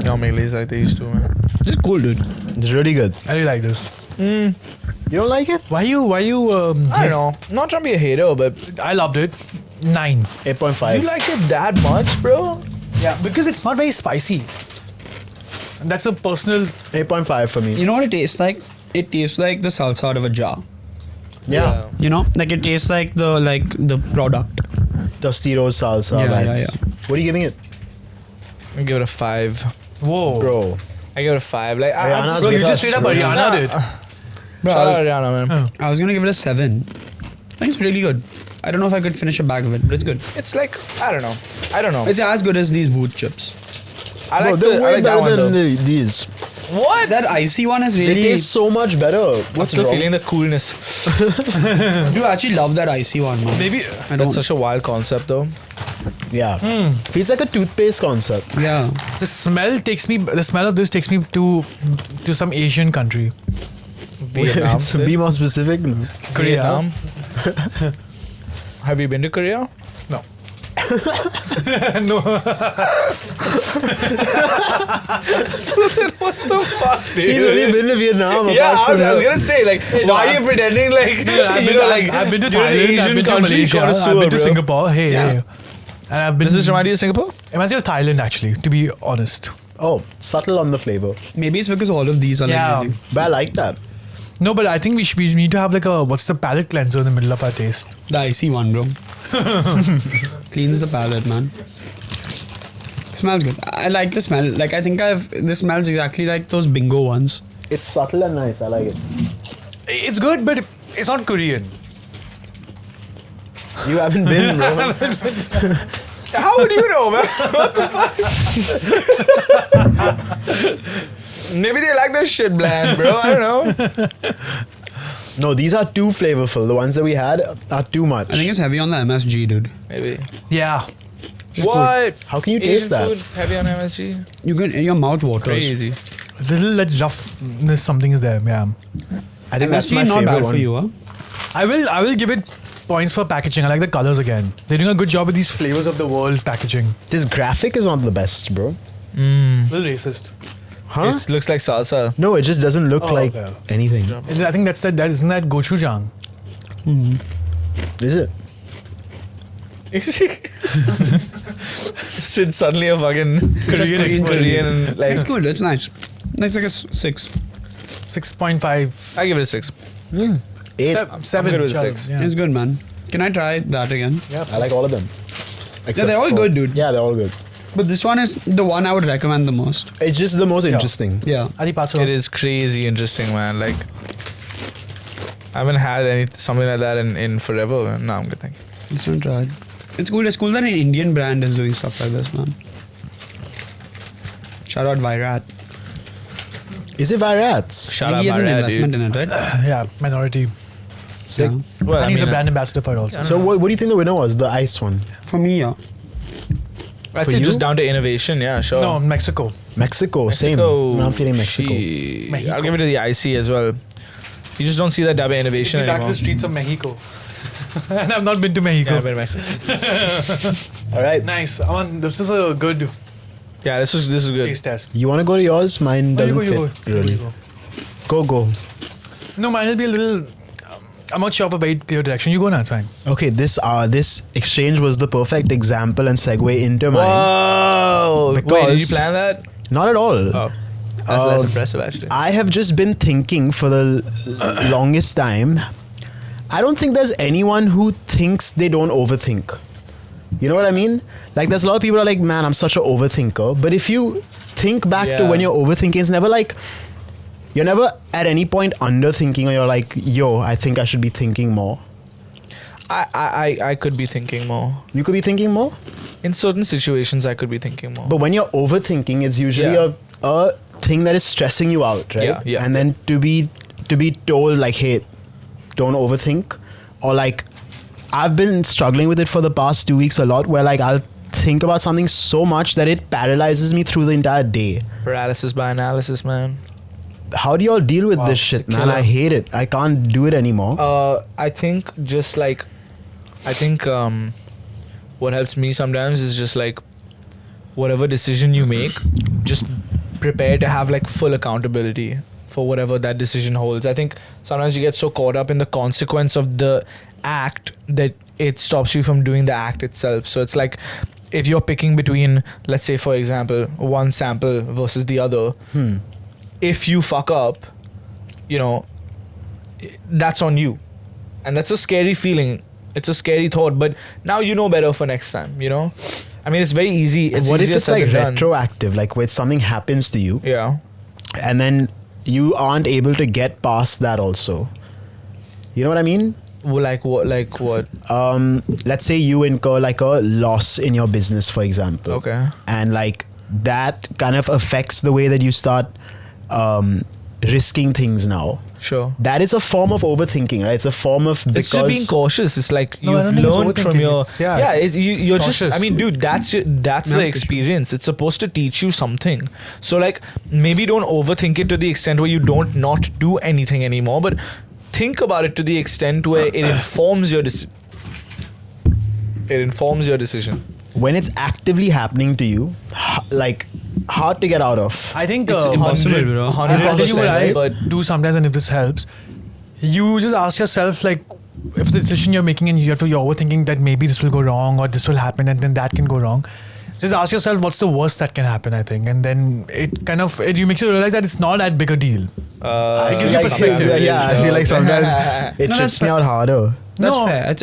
No, make lace like they used to, man. This is cool, dude. It's really good. I really like this. You don't like it? Why you? I don't know. Not trying to be a hater, but I loved it. 9. 8.5. you like it that much, bro? Yeah, because it's not very spicy. And that's a personal. 8.5 for me. You know what it tastes like? It tastes like the salsa out of a jar. Yeah. You know, like it tastes like the product. Tostitos salsa. Yeah, vibes. yeah, yeah. What are you giving it? I give it a 5. Whoa, Bro. I give it a 5. Like, I'm Ariana's just, Bro, you with just us, straight up bro. Ariana did. shout out Ariana, man. I was gonna give it a 7. I think it's really good. I don't know if I could finish a bag of it, but it's good. It's like I don't know. It's as good as these boot chips. I Bro, like they're I way like that better one than though. these. What? That icy one is They really. taste so much better. I'm What's still wrong? feeling the coolness. I do actually love that icy one, man. Maybe. I don't. That's such a wild concept, though. Yeah. Feels like a toothpaste concept. Yeah. The smell takes me. The smell of this takes me to some Asian country. Vietnam. Be more specific. Vietnam. Have you been to Korea? No. No. What the fuck, dude? He's only been to Vietnam. Yeah, apart I was from gonna say, like, why are you pretending like, I've been to you're an Thailand. Asian I've been to country Malaysia. connoisseur, I've been to bro. Singapore. Hey, Yeah. hey. And I've been. Does this remind you of Singapore? It reminds me of Thailand, actually. To be honest. Oh, subtle on the flavor. Maybe it's because all of these are Yeah. like. But I like that. No, but I think we need to have like a what's the palate cleanser in the middle of our taste. The icy one, bro. Cleans the palate, man. Smells good. I like the smell. Like I think this smells exactly like those bingo ones. It's subtle and nice. I like it. It's good, but it's not Korean. You haven't been, bro. How would you know, man? What the fuck? Maybe they like their shit bland, bro. I don't know. No, these are too flavorful. The ones that we had are too much. I think it's heavy on the MSG, dude. Maybe. Yeah. What? How can you Asian taste that? food heavy on MSG? You can your mouth waters. Crazy. A little like roughness, something is there. Yeah. I think that's MSG my not favorite bad one. for you, huh? I will give it points for packaging. I like the colors again. They're doing a good job with these flavors of the world packaging. This graphic is not the best, bro. A little racist. Huh? It looks like salsa. No, it just doesn't look Oh, like okay. anything. I think that isn't that gochujang? Is it? Sid suddenly a fucking Korean like It's good. It's nice. It's like a 6. 6.5. I give it a 6. 8. Seven. good with chal, 6. Yeah. It's good, man. Can I try that again? I like all of them. Yeah, they're all Except good, for- dude. Yeah, they're all good. But this one is the one I would recommend the most. It's just the most interesting. Yeah. Adi paso. It is crazy interesting, man. Like I haven't had something like that in forever. Man. No, I'm good, thank you. It's not tried. It's cool. It's cool that an Indian brand is doing stuff like this, man. Shout out Virat. Is it Virat's? Shout I out think he has an Maria, investment dude. in it, right? Yeah, minority. Sick. Yeah. Well, And he's a I mean, brand ambassador for it also. So what do you think the winner was? The ice one? For me, yeah. I'd for say you? just down to innovation. Yeah, sure. No, Mexico. Mexico, same. I'm feeling Mexico. She- I'll give it to the IC as well. You just don't see that type of innovation Take me back to anymore. the streets of Mexico. And I've not been to Mexico. Yeah, but Mexico. All right. Nice. Aman, this is a good Yeah, this is good. taste test. You want to go to yours? Mine Oh, doesn't you go. fit really. You go. Go. No, mine will be a little. I'm not sure of a very clear direction. You go now, it's fine. Okay, this exchange was the perfect example and segue into mine. Whoa! Wait, did you Because- plan that? Not at all. Oh, that's less Um, impressive actually. I have just been thinking for the longest time. I don't think there's anyone who thinks they don't overthink. You know what I mean? Like, there's a lot of people who are like, man, I'm such an overthinker. But if you think back to Yeah. when you're overthinking, it's never like, you're never at any point underthinking or you're like, yo, I think I should be thinking more. I could be thinking more. You could be thinking more. In certain situations, I could be thinking more. But when you're overthinking, it's usually Yeah. a thing that is stressing you out, right? Yeah, yeah. And then to be told like, hey, don't overthink, or like, I've been struggling with it for the past 2 weeks a lot, where like I'll think about something so much that it paralyzes me through the entire day. Paralysis by analysis, man. How do y'all deal with Wow, this it's shit, a man? killer. I hate it. I can't do it anymore. I think what helps me sometimes is just like whatever decision you make, just prepare to have like full accountability for whatever that decision holds. I think sometimes you get so caught up in the consequence of the act that it stops you from doing the act itself. So it's like if you're picking between, let's say for example, one sample versus the other, if you fuck up, you know, that's on you. And that's a scary feeling. It's a scary thought, but now you know better for next time, you know? I mean, it's very easy. It's What if easier it's said like than done. retroactive, like where something happens to you Yeah. and then you aren't able to get past that also? You know what I mean? Well, like what? Like what? Let's say you incur like a loss in your business, for example. Okay. And like that kind of affects the way that you start risking things now. Sure. That is a form of overthinking, right? It's a form of It's just being because cautious. It's like No, I don't you've think it's learned from overthinking. your It's- yeah, it's you're just. cautious. I mean, dude, that's Yeah, the experience. It's supposed to teach you something. So like maybe don't overthink it to the extent where you don't not do anything anymore, but think about it to the extent where it informs your decision. It informs your decision. when it's actively happening to you, like hard to get out of. I think It's impossible, bro. I'll tell you what I 100%, but do sometimes, and if this helps, you just ask yourself like, if the decision you're making and you're overthinking that maybe this will go wrong or this will happen and then that can go wrong. Just ask yourself what's the worst that can happen, I think, and then it kind of you makes you realize that it's not that big a deal. It gives you perspective. Yeah, I feel like sometimes it No, trips that's me out harder. That's No. fair.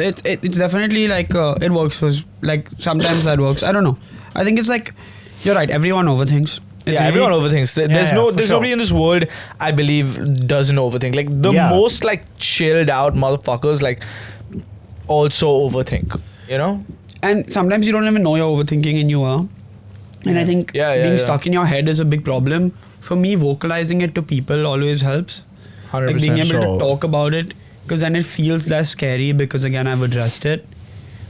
It's definitely like it works for like sometimes that works. I don't know. I think it's like you're right. Everyone overthinks. It's yeah, really- everyone overthinks. There's Yeah, no, for there's sure. nobody in this world I believe doesn't overthink. Like the Yeah. most like chilled out motherfuckers like also overthink. You know? And sometimes you don't even know you're overthinking and you are. And I think being stuck in your head is a big problem. For me, vocalizing it to people always helps. 100%. Like being able sure. to talk about it, because then it feels less scary because again I've addressed it.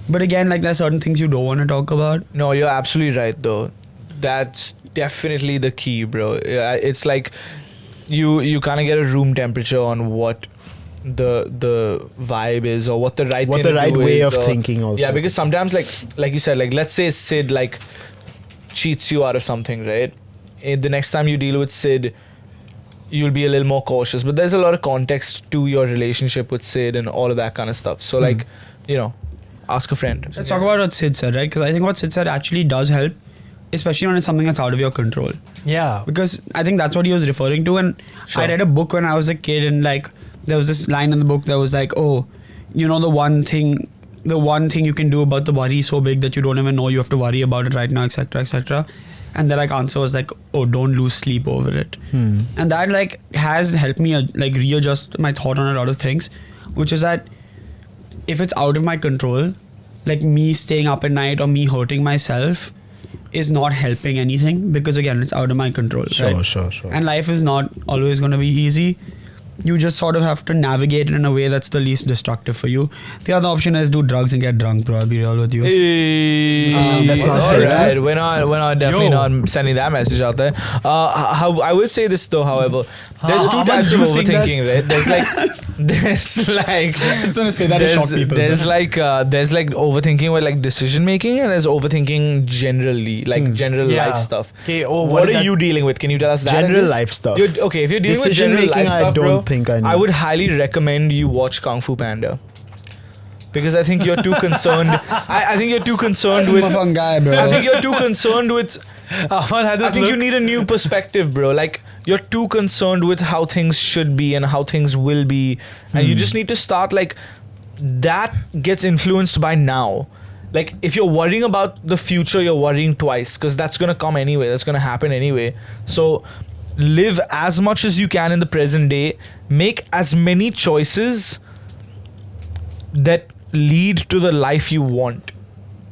But again, like there's certain things you don't want to talk about. No, you're absolutely right though. That's definitely the key, bro. It's like you kind of get a room temperature on what the vibe is, or what the right What thing the to right do way is, of or- thinking also. Yeah, because sometimes like you said, like let's say Sid like cheats you out of something, right? The next time you deal with Sid, you'll be a little more cautious. But there's a lot of context to your relationship with Sid and all of that kind of stuff. So like, you know, ask a friend. Let's talk about what Sid said, right? Because I think what Sid said actually does help, especially when it's something that's out of your control. Yeah. Because I think that's what he was referring to. And Sure. I read a book when I was a kid, and like there was this line in the book that was like, oh, you know, the one thing you can do about the worry is so big that you don't even know you have to worry about it right now, etc., etc. And the like answer was like, oh, don't lose sleep over it. And that like has helped me like readjust my thought on a lot of things, which is that if it's out of my control, like me staying up at night or me hurting myself is not helping anything, because again, it's out of my control. Right? Sure. And life is not always going to be easy. You just sort of have to navigate it in a way that's the least destructive for you. The other option is do drugs and get drunk, bro. I'll be real with you. Hey, let's not say that. Alright, we're not definitely not sending that message out there. How I would say this though, however, there's two How types of much you think that- overthinking, right? There's like I just want to say that to shock people. there's like overthinking with like decision making, and there's overthinking generally, like general Yeah. life stuff. Okay. Oh, What is are that? you dealing with? Can you tell us that? at General least? life stuff. Okay, if you're dealing with Decision general making, life I stuff, don't bro, think I know. I would highly recommend you watch Kung Fu Panda. Because I think you're too concerned. I think you're too concerned I'm a with. fun guy, bro. I think you're too concerned with. Ahmad had this I think you look. need a new perspective, bro. Like you're too concerned with how things should be and how things will be, and you just need to start like that gets influenced by now. Like if you're worrying about the future, you're worrying twice, because that's gonna come anyway. That's gonna happen anyway. So live as much as you can in the present day. Make as many choices that lead to the life you want.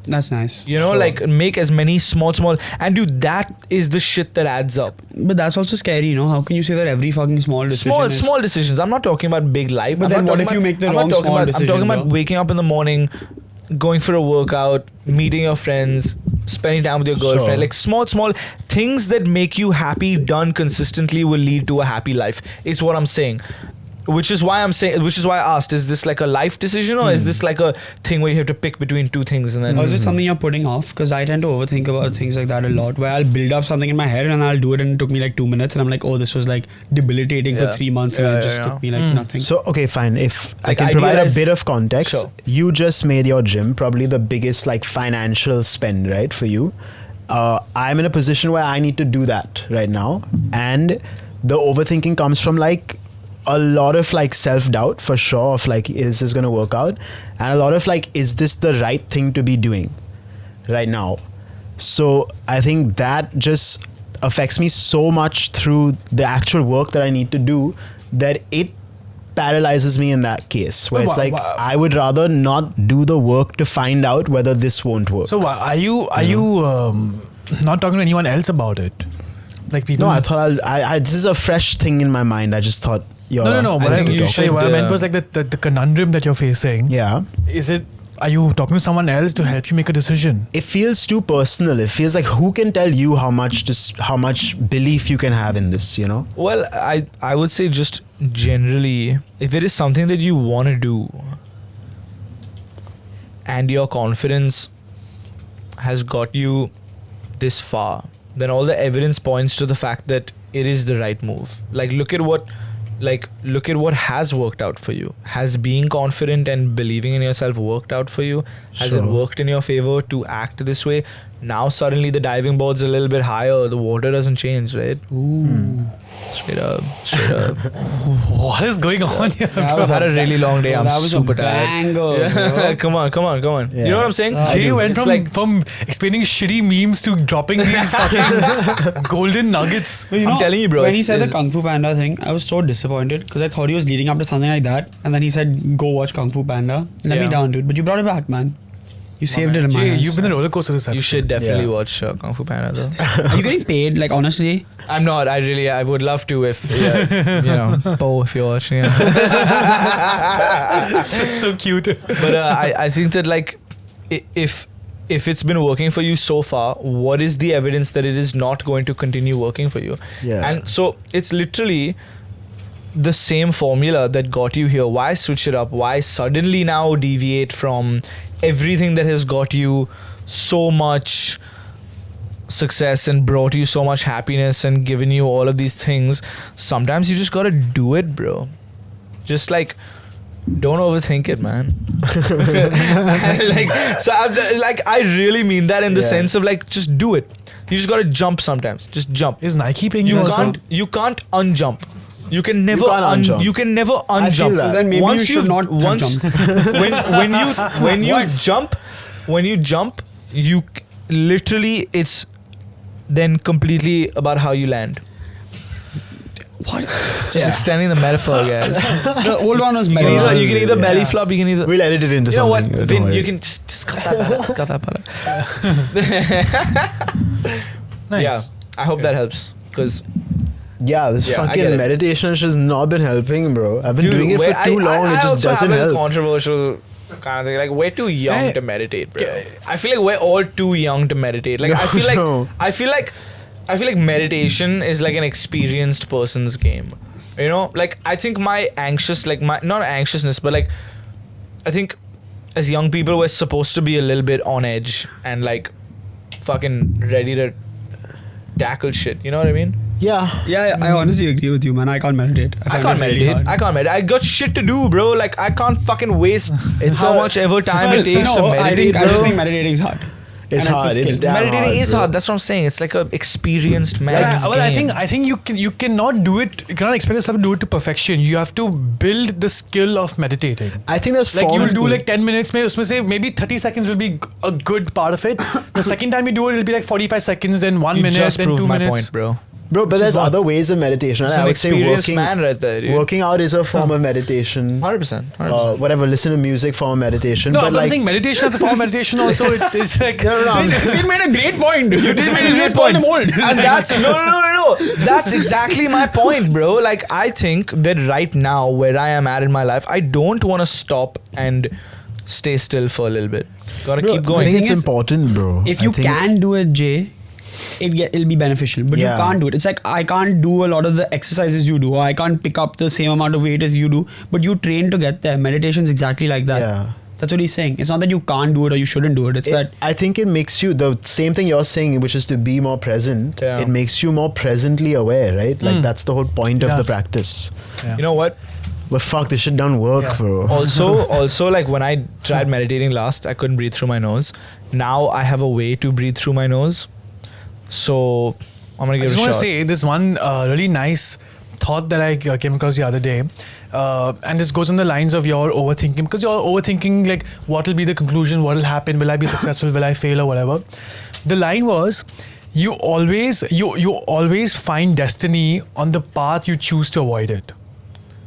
That's nice. You know, like make as many small, and dude, that is the shit that adds up. But that's also scary, you know? How can you say that every fucking small decision is... Small decisions. I'm not talking about big life. But I'm then not what talking if you about- make the I'm not wrong talking small about- decision, I'm talking about bro? waking up in the morning, going for a workout, meeting your friends, spending time with your girlfriend. Sure. Like small things that make you happy done consistently will lead to a happy life, is what I'm saying. Which is why I asked, is this like a life decision, or is this like a thing where you have to pick between two things and then Or is it something you're putting off? Because I tend to overthink about things like that a lot, where I'll build up something in my head and I'll do it, and it took me like 2 minutes, and I'm like, oh, this was like debilitating for Yeah. 3 months, and Yeah, it just yeah, took me like nothing. So, okay, fine. If I Like, can provide a idealize- bit of context, Sure. you just made your gym probably the biggest like financial spend, right, for you. I'm in a position where I need to do that right now. And the overthinking comes from like a lot of like self-doubt for sure of like, is this going to work out? And a lot of like, is this the right thing to be doing right now? So I think that just affects me so much through the actual work that I need to do, that it paralyzes me in that case, where No, it's like wha- I would rather not do the work to find out whether this won't work. So are you not talking to anyone else about it? Like people. No, I thought I this is a fresh thing in my mind. I just thought No. I What think I, you should, what I meant uh, was like the conundrum that you're facing. Yeah. Is it? Are you talking to someone else to help you make a decision? It feels too personal. It feels like who can tell you how much belief you can have in this, you know? Well, I would say just generally, if it is something that you want to do and your confidence has got you this far, then all the evidence points to the fact that it is the right move. Like look at what has worked out for you. Has being confident and believing in yourself worked out for you? Has it Sure. worked in your favor to act this way? Now suddenly the diving board's a little bit higher, the water doesn't change, right? Ooh. Straight up. What is going on here? That I've was had a really long day. Bro, I'm that was super a tired. banger, Yeah. bro. Come on. Yeah. You know what I'm saying? Jay Dude, went it's from explaining shitty memes to dropping these fucking golden nuggets. But you I'm know, telling you, bro, when he it's- said the it's- Kung Fu Panda thing, I was so disappointed because I thought he was leading up to something like that, and then he said, "Go watch Kung Fu Panda." Let me Yeah. down, dude. But you brought it back, man. You saved it in my Jay, hands. you've been a roller coaster this episode. You should definitely Yeah. watch Kung Fu Panda though. Are you getting paid? Like honestly, I'm not. I would love to if Bo, if you're watching it. so cute. But I think that like if it's been working for you so far, what is the evidence that it is not going to continue working for you? Yeah. And so it's literally the same formula that got you here. Why switch it up? Why suddenly now deviate from everything that has got you so much success and brought you so much happiness and given you all of these things? Sometimes you just gotta do it, bro. Just like, don't overthink it, man. I really mean that in the sense of like, just do it. You just gotta jump sometimes. Just jump. Is Nike paying you also? You can't unjump. You can never unjump. you can never I feel unjump. that. Then maybe Once you should not once jump. when you jump, you literally, it's then completely about how you land. What? Just extending the metaphor, guys. The old one was You better. can either belly flop, you can either. We'll edit it into You know what, something. Vin, you can just cut that part. Nice. Yeah, I hope that helps, because Yeah, this Yeah, I get fucking it. meditation has not been helping, bro. I've been dude, doing it for too long. I It just also doesn't have a help. controversial kind of thing. Like, we're too young Hey. to meditate, bro. I feel like we're all too young to meditate. Like, No, I feel like meditation is like an experienced person's game. You know, like, I think my not anxiousness, but like, I think as young people we're supposed to be a little bit on edge and like fucking ready to tackle shit. You know what I mean? Yeah. Yeah, I honestly agree with you, man. I can't meditate. I find can't it really meditate. hard. I can't meditate. I got shit to do, bro. Like, I can't fucking waste It's how a- much ever time it takes to No, meditate, I just bro. think meditating is hard. It's And hard. a It's skill. damn Meditating hard, is bro. hard. That's what I'm saying. It's like a experienced Yeah, man's well, game. I think you cannot do it. You cannot expect yourself to do it to perfection. You have to build the skill of meditating. I think that's Like, you'll forms. do like 10 minutes, maybe 30 seconds will be a good part of it. The second time you do it, it'll be like 45 seconds, then 1 you minute, just then proved 2 my minutes. point, bro. Bro, but Which is there's what? other ways of meditation. It's I an would say experienced working, man right there, dude. working out is a form of meditation. 100%. Whatever, listen to music, form of meditation. No, but I'm like, saying meditation as a form of meditation also. It is like Sid made a great point. You did made a great point. I'm old. And that's no. That's exactly my point, bro. Like, I think that right now, where I am at in my life, I don't want to stop and stay still for a little bit. Gotta bro, keep I going. think Thing it's is, important, bro. If I you think- can do it, Jay, it'll be beneficial. But Yeah. you can't do it. It's like, I can't do a lot of the exercises you do. Or I can't pick up the same amount of weight as you do. But you train to get there. Meditation's exactly like that. Yeah. That's what he's saying. It's not that you can't do it or you shouldn't do it. It's that I think it makes you the same thing you're saying, which is to be more present. Yeah. It makes you more presently aware, right? Like that's the whole point of the Yes. practice. You know what? But fuck, this shit don't work, Yeah. bro. Also, like, when I tried meditating last, I couldn't breathe through my nose. Now I have a way to breathe through my nose. So I'm gonna I give just it a want shot. to say this one really nice thought that I came across the other day, and this goes on the lines of your overthinking, because you're overthinking like what will be the conclusion, what will happen, will I be successful, will I fail, or whatever. The line was, you always find destiny on the path you choose to avoid it.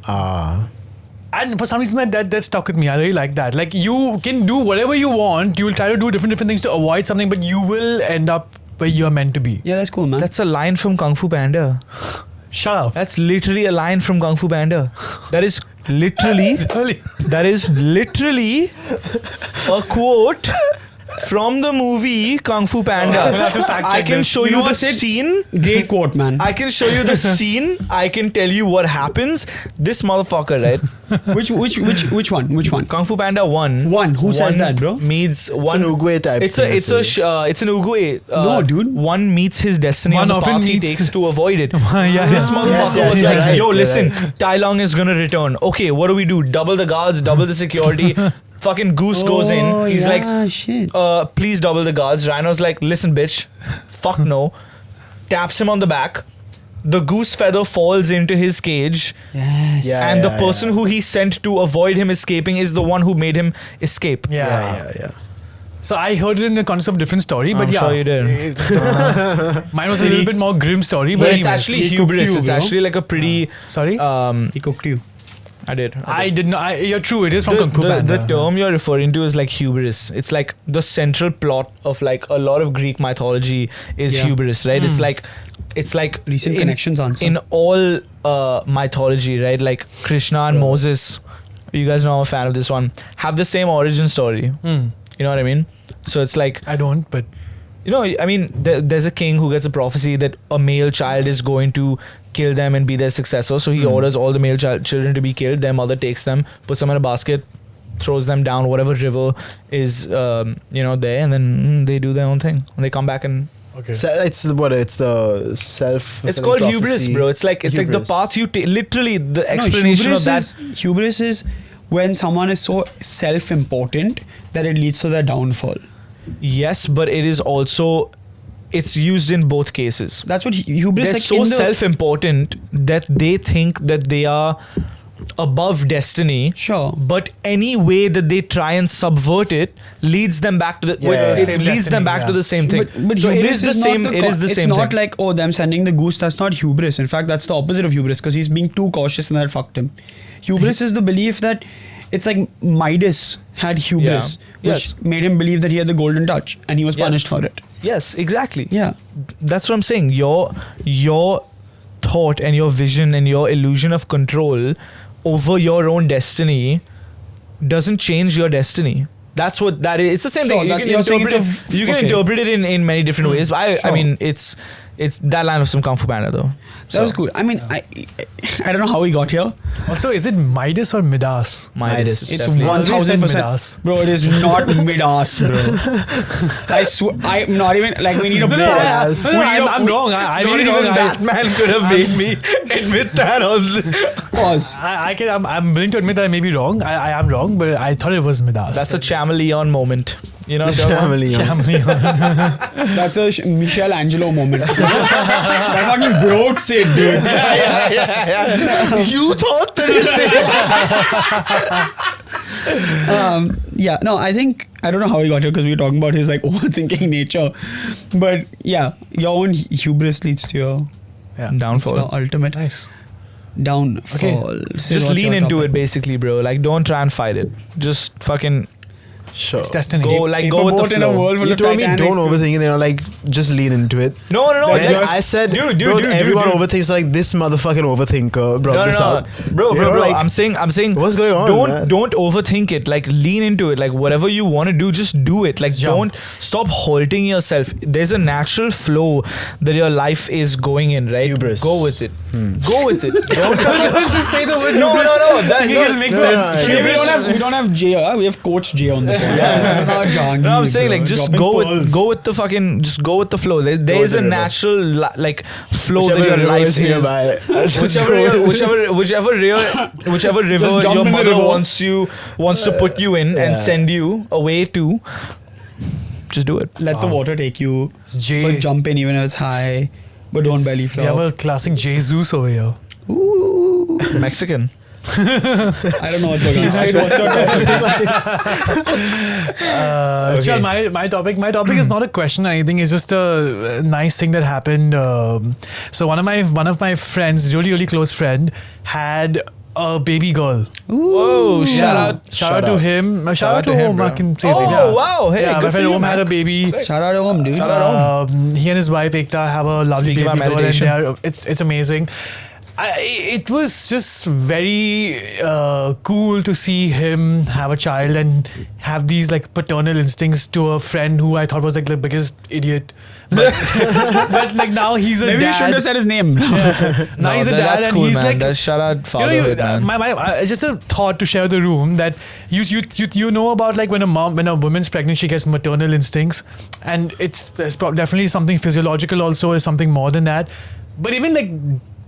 And for some reason that stuck with me. I really like that. Like, you can do whatever you want. You will try to do different things to avoid something, but you will end up where you are meant to be. yeah, that's cool, man. That's a line from Kung Fu Panda. Shut up. That's literally a line from Kung Fu Panda. That is literally a quote from the movie Kung Fu Panda. I can show you the scene. Great quote, man. I can show you the scene. I can tell you what happens. This motherfucker, right? Which one? Which one? Kung Fu Panda 1. One. Who says that, bro? Meets one. It's an Uguay type. It's thing to say. it's an Uguay. No, dude. One meets his destiny One on the often path he meets- takes to avoid it. Yeah. This motherfucker yes, was you're like, right, yo, you're listen, right. Tai Lung is gonna return. Okay, what do we do? Double the guards, double the security. Fucking Goose goes in. He's like, shit. please double the guards. Rhino's like, listen, bitch. Fuck no. Taps him on the back. The goose feather falls into his cage. Yes. Yeah. And the person who he sent to avoid him escaping is the one who made him escape. Yeah. So I heard it in the context of different story, but I'm yeah, sure you did. Mine was a little bit more grim story, but But it's anyways. actually He cooked hubris. you, It's bro. actually like a pretty. Sorry. He cooked you. I did. I did not. You're true. It is from The, Kung Fu the, Panda. the term you're referring to is like hubris. It's like the central plot of like a lot of Greek mythology is Yeah. hubris, right? It's like Recent in, connections answer. in all mythology, right? Like Krishna and Moses. You guys know I'm a fan of this one. Have the same origin story. You know what I mean? So it's like, I don't, but you know, I mean, there's a king who gets a prophecy that a male child is going to kill them and be their successor. So he orders all the male children to be killed. Their mother takes them, puts them in a basket, throws them down whatever river is, there, and then they do their own thing. And they come back and... okay. So it's the self. It's called hubris, bro. It's like the path you take. Literally, the explanation of that. Hubris is when someone is so self-important that it leads to their downfall. Yes, but it is also... It's used in both cases. That's what hubris They're like so self-important that they think that they are above destiny. Sure. But any way that they try and subvert it leads them back to the to the same thing. But so it hubris is the same. It is the same It's not thing. like, oh, them sending the goose. That's not hubris. In fact, that's the opposite of hubris because he's being too cautious and that fucked him. Hubris is the belief that it's like Midas had hubris, which made him believe that he had the golden touch, and he was punished for it. Yes, exactly. Yeah. That's what I'm saying. Your thought and your vision and your illusion of control over your own destiny doesn't change your destiny. That's what that is. It's the same thing. You can interpret it in many different ways. But I mean, it's that line of some Kung Fu Panda though. That was cool. I mean, I don't know how we got here. Also, is it Midas or Midas? Midas. It's Definitely. 1000%. Bro, it is not Midas, bro. I swear, I'm not even like we need a I'm wrong. I'm really wrong. Batman could have made me admit that on pause. I'm willing to admit that I may be wrong. I am wrong, but I thought it was Midas. That's a Chameleon moment. You know what I'm talking about? That's a Michelangelo moment. That fucking broke it, dude. You thought that I think I don't know how he got here because we were talking about his like overthinking nature, but yeah, your own hubris leads to your Downfall. your ultimate downfall. Okay. Just lean into it, basically, bro. Like, don't try and fight it. Just fucking Sure. It's destiny. go with the in a flow. world full You of told me Titanics, don't dude. overthink it. Like just lean into it. No. Like, I said, dude, everyone dude. overthinks. Like this motherfucking overthinker brought this out. Bro. You know, like, I'm saying. what's going on, man? Don't overthink it. Like, lean into it. Like, whatever you want to do, just do it. Like, Jump. don't stop halting yourself. There's a natural flow that your life is going in, right? Hubris. Go with it. Go with it. Don't just say the word. No. That makes sense. We don't have Jay. We have Coach Jay on the podcast. No, I'm saying like just go with the fucking just go with the flow. There is a natural flow that your life is. Whichever river Just jump your in the mother river. wants to put you in and send you away to. Just do it. Let the water take you. Jay. But jump in even if it's high. But don't belly We have flop. a classic Jesus over here. Ooh. Mexican. I don't know what's going on. Sid, what's your topic? Chal, my topic is not a question or anything. It's just a nice thing that happened. So one of my friends, really close friend, had a baby girl. Whoa! Shout out to him. Shout out to him, Om. bro. I can say his name. Oh wow! Hey, Yeah, good my for friend you, Om had a man. baby. Shout out to him, dude. Shout out Om. He and his wife Ekta have a lovely Speaking baby about girl, and meditation. it's amazing. It was just very cool to see him have a child and have these like paternal instincts to a friend who I thought was like the biggest idiot. But like now he's a Maybe dad. you shouldn't have said his name. Now he's a dad that's and cool, he's man. like That's shout out fatherhood, man. it's just a thought to share with the room that you know about like when a woman's pregnant, she gets maternal instincts, and it's definitely something physiological. Also, is something more than that. But even like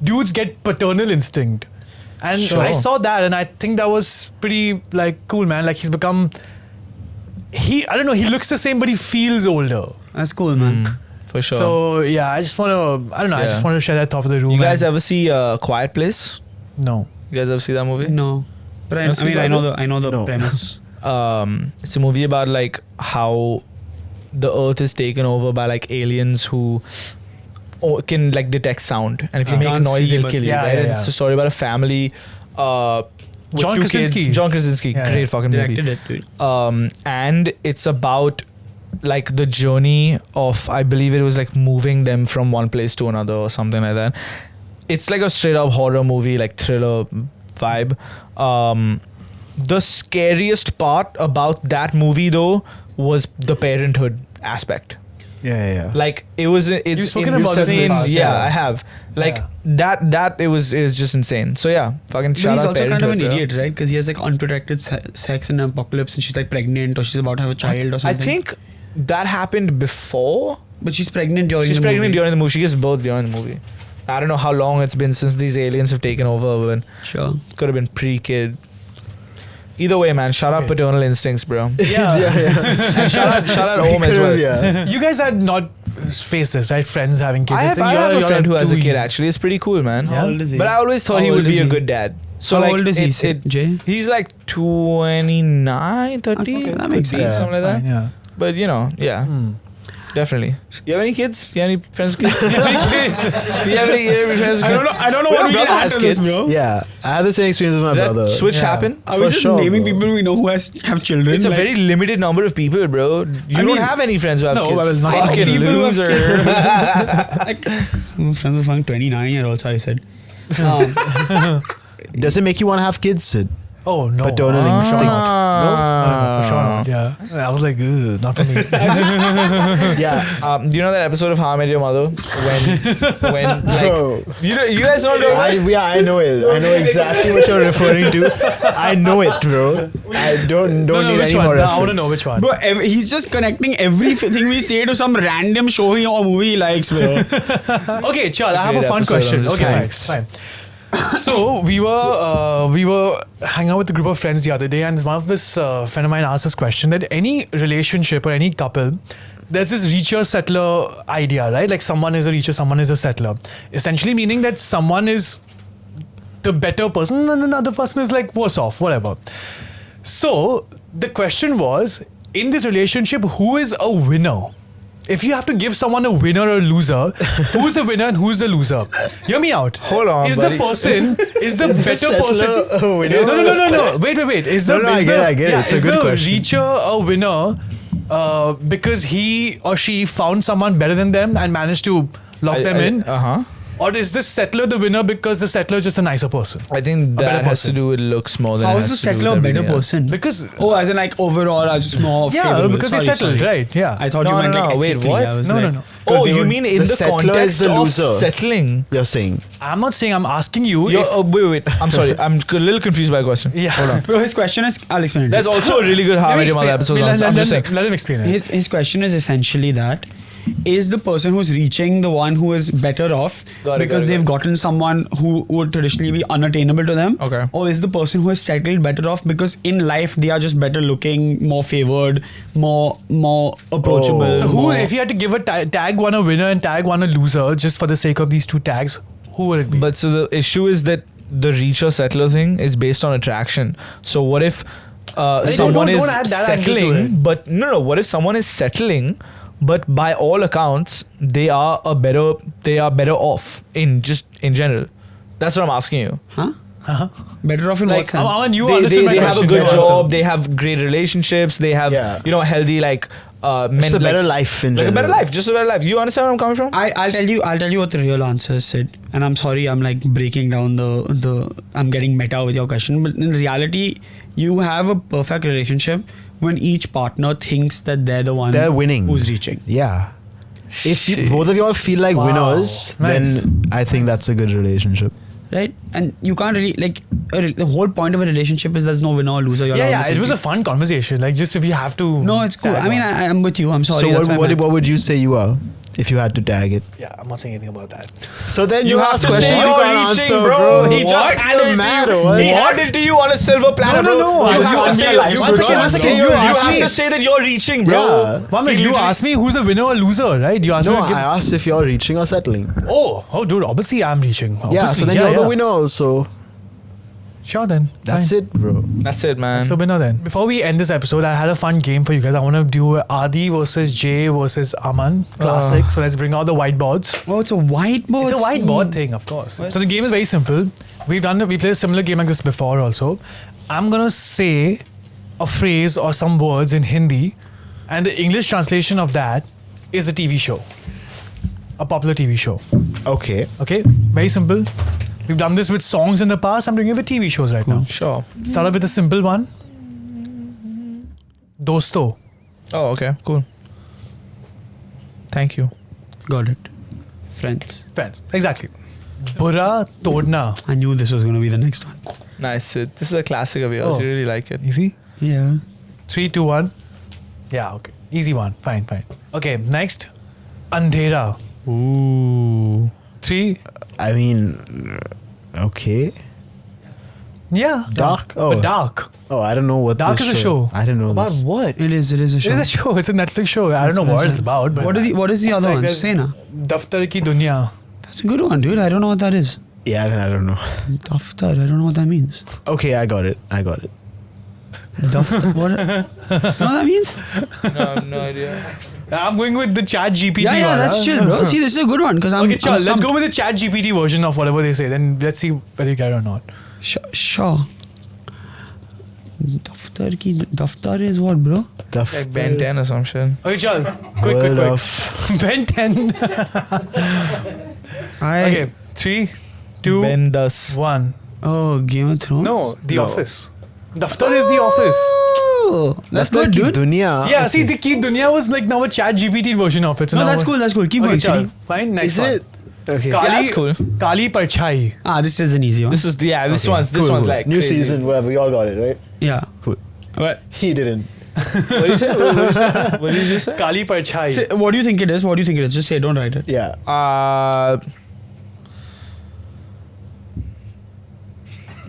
dudes get paternal instinct, and Sure. I saw that, and I think that was pretty like cool, man. Like he's become. I don't know. He looks the same, but he feels older. That's cool, man. For sure. So yeah, I just want to. I don't know. I Yeah. just want to share that thought with the room. you guys and- ever see Quiet Place? No. You guys ever see that movie? No. But I see mean, I Bible? know the No. premise. It's a movie about like how the earth is taken over by like aliens who can like detect sound, and if you make Can't noise, see, they'll but- kill you. Yeah, right? yeah, It's yeah. a story about a family. With John two Krasinski. kids. John Krasinski, Yeah. great fucking movie. Directed it, dude. And it's about like the journey of, I believe it was like moving them from one place to another or something like that. It's like a straight up horror movie, like thriller vibe. The scariest part about that movie though was the parenthood aspect. Yeah. Like it was. You've spoken about this in the past, Yeah, yeah. I have. Like that. It was just insane. So yeah, fucking But shout he's out also kind of an parenthood, bro. idiot, right? Because he has like unprotected sex in an apocalypse, and she's like pregnant or she's about to have a child or I something. think that happened before. But she's pregnant during She's the pregnant movie. during the movie. She gives birth during the movie. I don't know how long it's been since these aliens have taken over, but Sure. could have been pre-kid. Either way, man. Shout out Okay. Paternal Instincts, bro. Yeah. And shout out Om as well. Yeah. You guys had not faced this, right? Friends having kids. I have You're a friend who has a two- kid. Actually, it's pretty cool, man. Yeah? How old is he? But I always thought How he would old be is a he? good dad. So How like, old is he, Jay? He's like 29, 30. Okay, that makes could be, sense. something like that. Fine, yeah. But you know, yeah, definitely. You have any kids? You have any friends with kids? You have any kids? You have any friends with kids? I don't know Well, what we brother can has add to this, kids. bro. Yeah. I had the same experience with my Did that brother. switch Yeah. happen? Are we For just sure, naming bro. people we know who have children? It's a Like, very limited number of people, bro. You don't mean- have any friends who have No, kids. I will not. Fucking People who have loser. like friends with fucking 29-year-olds. Sorry, I said. Does it make you want to have kids, Sid? Oh no. Paternal instinct. No, for sure not. Yeah. I was like, "Ugh, not for me. Yeah. Do you know that episode of How I Met Your Mother when like Bro. you guys don't know? I know it. I know exactly what you're referring to. I know it, bro. I don't No, need which any one? more No, reference. I want to know which one. Bro, he's just connecting everything we say to some random show or movie he likes, bro. Okay, chill. I have a great fun episode, question. I'm just Okay, saying. fine. So we were hanging out with a group of friends the other day, and one of this friend of mine asked this question that any relationship or any couple, there's this reacher settler idea, right? Like someone is a reacher, someone is a settler. Essentially meaning that someone is the better person and another person is like worse off, whatever. So the question was, in this relationship, who is a winner? If you have to give someone a winner or a loser, who's the winner and who's the loser? Hear me out. Hold on, Is buddy. the person, is the better settler person? a winner? No. Wait. Is the, No, is I get it. It's a is good the question. reacher a winner because he or she found someone better than them and managed to lock them in? Uh-huh. Or is the settler the winner because the settler is just a nicer person? I think better that has to person. do with looks more than How it is has the to do settler a with better everything else. person? Because Oh, as in like overall, I just more favorable. because Sorry, they settled, sorry. right? Yeah. I thought you No, meant no, like no, wait, ethically. what? I was No, like, no. Oh, they you were- mean in the the settler context is the of loser. settling? You're saying. I'm not saying, I'm asking you. You're, if- wait. I'm sorry. I'm a little confused by the question. yeah. Hold on. Bro, his question is, I'll explain it. There's also a really good How I Met Your Mother episode. I'm just saying. Let him explain it. His question is essentially that is the person who's reaching the one who is better off Got it, because got it, they've got gotten someone who would traditionally be unattainable to them? Okay. Or is the person who is settled better off because in life they are just better looking, more favored, more approachable? Oh. So who, more- if you had to give a tag one a winner and tag one a loser, just for the sake of these two tags, who would it be? But so the issue is that the reacher settler thing is based on attraction. So what if someone don't is add that angle to settling, it. but no. What if someone is settling, but by all accounts they are better off in general? That's what I'm asking you. Huh? Better off in Like, what sense? I want you they understood my have a question. good Yeah. job. They have great relationships. They have Yeah. healthy like It's a better life in like general. a better life, just a better life. You understand where I'm coming from? I'll tell you what the real answer is, Sid. And I'm sorry I'm like breaking down the I'm getting meta with your question, but in reality you have a perfect relationship when each partner thinks that they're the one They're winning. who's reaching. Yeah. If you, Shit. both of you all feel like Wow. winners, Nice. then I think that's a good relationship. Right? And you can't really like the whole point of a relationship is there's no winner or loser. You're all on the Yeah, same it was a team. fun conversation. Like, just if you have to. No, it's cool. tag I mean, one. I'm with you. I'm sorry. So that's what would you say you are if you had to tag it? Yeah, I'm not saying anything about that. So then You have ask to say questions you you're can't reaching, answer, bro. He What? just handed No it matter to you. what. He handed it to you on a silver platter, No, bro. no. You You have to asked say me- you once again, you asked have me. to say that you're reaching, bro. Yeah. Mama, He you literally- asked me who's a winner or loser, right? You asked No, me to give. I asked if you're reaching or settling. Oh, dude, obviously I'm reaching. Yeah, Obviously, so then you're the winner also. Sure, then. That's Fine. it, bro. That's it, man. That's the winner then. Before we end this episode, I had a fun game for you guys. I want to do Adi versus Jay versus Aman. Classic. So let's bring out the whiteboards. Oh, it's a whiteboard. It's a whiteboard thing, of course. So the game is very simple. We played a similar game like this before also. I'm gonna say a phrase or some words in Hindi, and the English translation of that is a TV show. A popular TV show. Okay. Okay? Very simple. We've done this with songs in the past. I'm doing it with TV shows right now. Sure. Start off with a simple one. Dosto. Oh, okay, cool. Thank you. Got it. Friends. Friends. Exactly. Bura todna. I knew this was going to be the next one. Nice. This is a classic of yours. Oh. You really like it. Easy. Yeah. 3, 2, 1. Yeah, okay. Easy one. Fine. Okay, next. Andhera. Ooh. 3. I mean, okay. Yeah. Dark? Oh. But Dark. Oh, I don't know what Dark this is a show. I didn't know this. what? It is a show. It is a show. It's a Netflix show. I don't know what it's about. But What is the other like one? a- Say na. Daftar ki Dunya. That's a good one, dude. I don't know what that is. Yeah, I don't know. Daftar. I don't know what that means. Okay, I got it. Daftar. What? You know what that means? No, I have no idea. I'm going with the Chat GPT. Yeah, one, that's huh? chill, bro. See, this is a good one because I'm. Okay, chal, I'm let's stumped. go with the Chat GPT version of whatever they say. Then let's see whether you get it or not. Sure. Daftar is what, bro? Like Ben 10 or some shit. Okay, chal. Quick. Ben 10. Okay, 3, 2, Ben does. 1. Oh, Game of Thrones. No, The Office. Daftar is The Office. Oh, that's good, dude. Dunya. Yeah, see, the Ki Dunya was like now a Chat GPT version of it. So No, now that's cool. That's cool. Keep Okay, going. chal. Siri. Fine, next Is one. it? Okay. Kali, Yeah, that's cool. Kali Parchai. This is an easy one. This is this Okay, one's cool. like new crazy. season, whatever. You all got it, right? Yeah. Cool. What? He didn't. What did you say? What did you just say? Kali Parchai. Say, what do you think it is? What do you think it is? Just say it. Don't write it. Uh,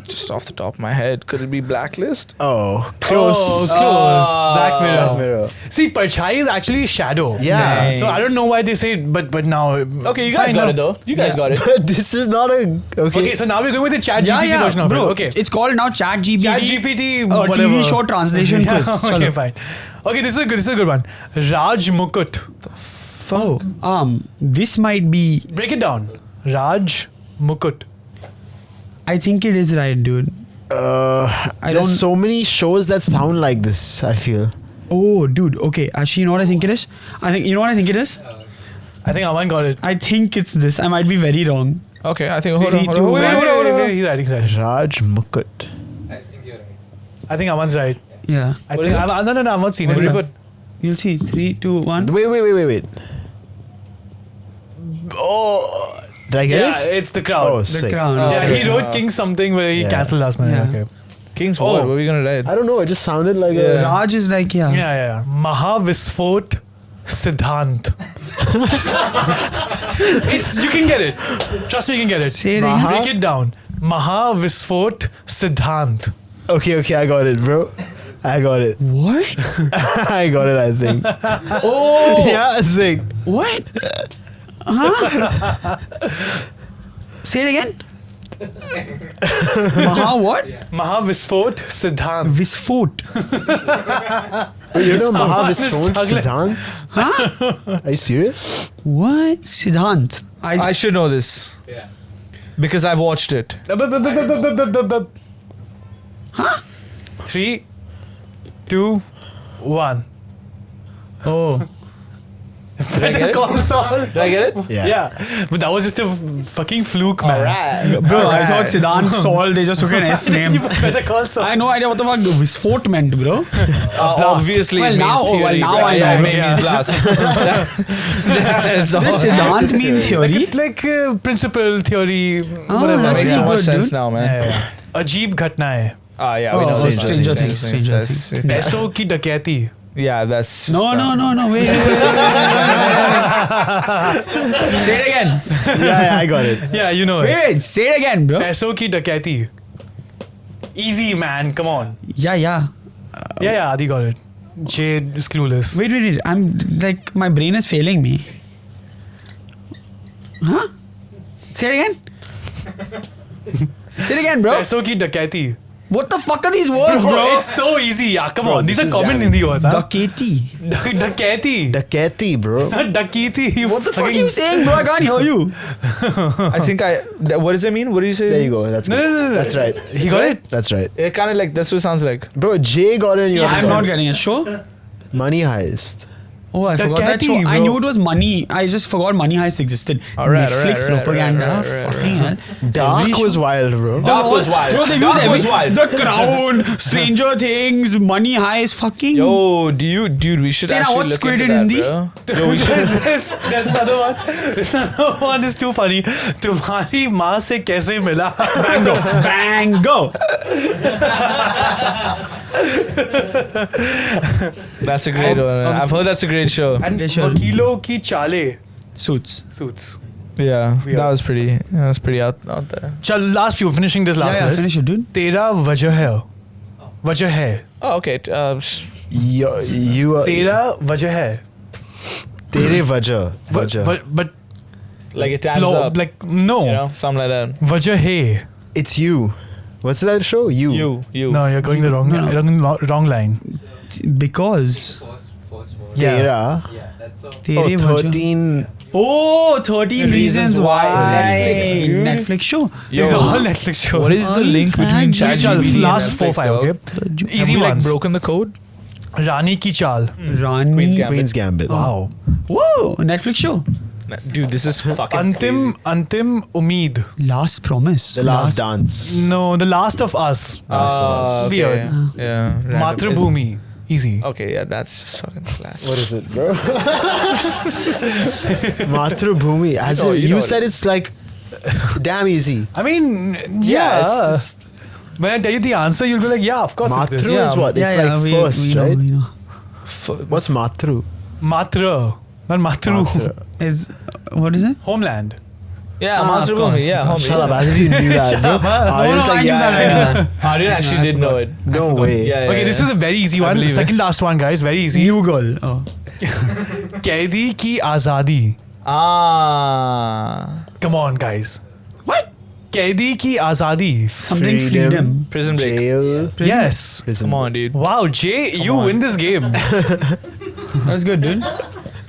just off the top of my head, could it be Blacklist? Oh, close. Oh, close. Black Mirror. Black Mirror. See, Parchai is actually shadow. Yeah. So I don't know why they say it, but now. Okay, you guys fine, got now. it though. You guys got it. But this is not a Okay, so now we're going with the Chat GPT version of bro. it. Okay. It's called now Chat GPT. Chat GPT, TV whatever. show translation Yeah, quiz. okay, Chalo. fine. Okay, this is a good one. Raj Mukut. Oh, this might be. Break it down. Raj Mukut. I think it is right, dude. there's don't- so many shows that sound like this, I feel. Oh, dude. Okay, actually, you know what I think it is? You know what I think it is? I think Aman got it. I think it's this. I might be very wrong. Okay, I think hold on. Three, two, Wait, one. he's right, he's right. Raj Mukut. I think Aman's right. Yeah. I What think is it? no, I've not seen What it. did you put? You'll see. 3, 2, 1. Wait. Oh, Did I get yeah, it? it's The Crown. Oh, The sick. Crown. Oh, Yeah, okay. he wrote King something where he Yeah. cancelled last minute. Yeah. Okay. King's Oh. what? What are we gonna write? I don't know. It just sounded like Yeah. Raj is like, yeah. Yeah. Mahavisphot Siddhant. You can get it. Trust me, you can get it. Say it again. Break it down. Mahavisphot Siddhant. Okay, I got it, bro. I got it. What? I got it, I think. Oh! Yeah, sick. What? Huh? Say it again. What? Mahavisphot Siddhant. Visfort. You know Mahavisphone struggling. Siddhant? Huh? Are you serious? What? Siddhant. I should know this. Yeah. Because I've watched it. Huh? 3, 2, 1. Oh. Did I get it? Call Saul. Did I get it? Yeah, but that was just a fucking fluke, man. Alright. Bro, I thought Siddhant Saul, they just took an S name. You better call Saul. I had no idea what the fuck Visfort meant, bro. Obviously, Well, it now- means theory. now I Yeah, know. it means blast. That's all. Does Siddhant mean theory? like principle, theory, Oh, whatever. that's Makes pretty so much good, sense dude. now, man. Yeah. Ajeeb घटनाएं. Yeah, we Oh, know. Stranger Things, Stranger Things. पैसों की डकैती. Yeah, that's. No, wait. Say it again. Yeah, I got it. Yeah, you know it. Wait, say it again, bro. पैसों की डकैती. Easy, man. Come on. Yeah. Yeah, Adi got it. Jade is clueless. Wait. I'm like, my brain is failing me. Huh? Say it again. Say it again, bro. पैसों की डकैती. What the fuck are these words, Bro, bro? it's so easy. Yeah, come Bro, on. These this are is common damn- Hindi words. Huh? Daketi. डकैती. Daketi, bro. Dakiti. What the fuck are you saying, bro? I can't hear you. I think what does it mean? What do you say? There you go. That's No, good. no. That's right. He got it. That's right. It kind of like that's what it sounds like. Bro, Jay got it. I'm not getting it. Sure? Money Heist. Oh, I The forgot that Catty, show. I bro. knew it was Money. I just forgot Money Heist existed. Netflix propaganda. Fucking hell. Dark Every was show- wild, bro. Dark was wild. Bro, they Dark use was wild. The Crown, Stranger Things, Money Heist, fucking. Yo, dude, we should Say now, actually what's look Squid into in that, Hindi? bro. There's another one. There's another one is too funny. तुम्हारी माँ से कैसे मिला? Bang, go. That's a great one. I've heard that's a great show. And They should. वकीलों की चालें. Suits. Suits. Yeah, Weird. that was pretty out there. Chal, last few. Finishing this last Yeah, list. finish it, dude. तेरा वजह है. वजह है. Oh, okay. You are तेरा वजह है. tere wajah. But like it times up. like no. You know, something like that. वजह है. It's you. What's that show? You. No, you're going the wrong wrong line. Because. Yeah. Tera. Tere Oh, wajah. 13. Oh, 13 reasons why. Netflix, dude. Netflix show. It's all Netflix shows. What is the link between Chal, ChatGPT and last Netflix, 4-5, yo? okay? Have Easy we, like, ones. broken the code? Rani ki chal. Rani. Queen's Gambit. Wow. Whoa, Netflix show. Dude, this is fucking Antim Umeed. Last Promise. The Last Dance. No, The Last of Us. okay. Weird. Yeah. random. Matrabhumi. Easy. Okay, yeah, that's just fucking classic. What is it, bro? Matrabhumi. As know- if you you know said it's like damn easy. I mean, Yeah, yeah. it's When I tell you the answer, you'll be like, yeah, of course it's Matru this. Yeah, is what? It's like we, first, we know, right? we know. What's Matru? Matra. Not Matru. Is what is it? Homeland. yeah, of Matrabhumi. course. Yeah, homie. Shut up, I didn't knew that, bro. Aryan's no, I like, knew yeah, that, yeah. Aryan actually did know it. No way. Yeah, Okay, this is a very easy one. believe it. Second last one, guys. Very easy. New girl. Oh. Kaidi ki azadi. Ah. Come on, guys. What? Kaidi ki azadi. Something freedom. Prison break. Jail. Yes. Prison. Come on, dude. Wow, Jay, you on. win this game. That's good, dude.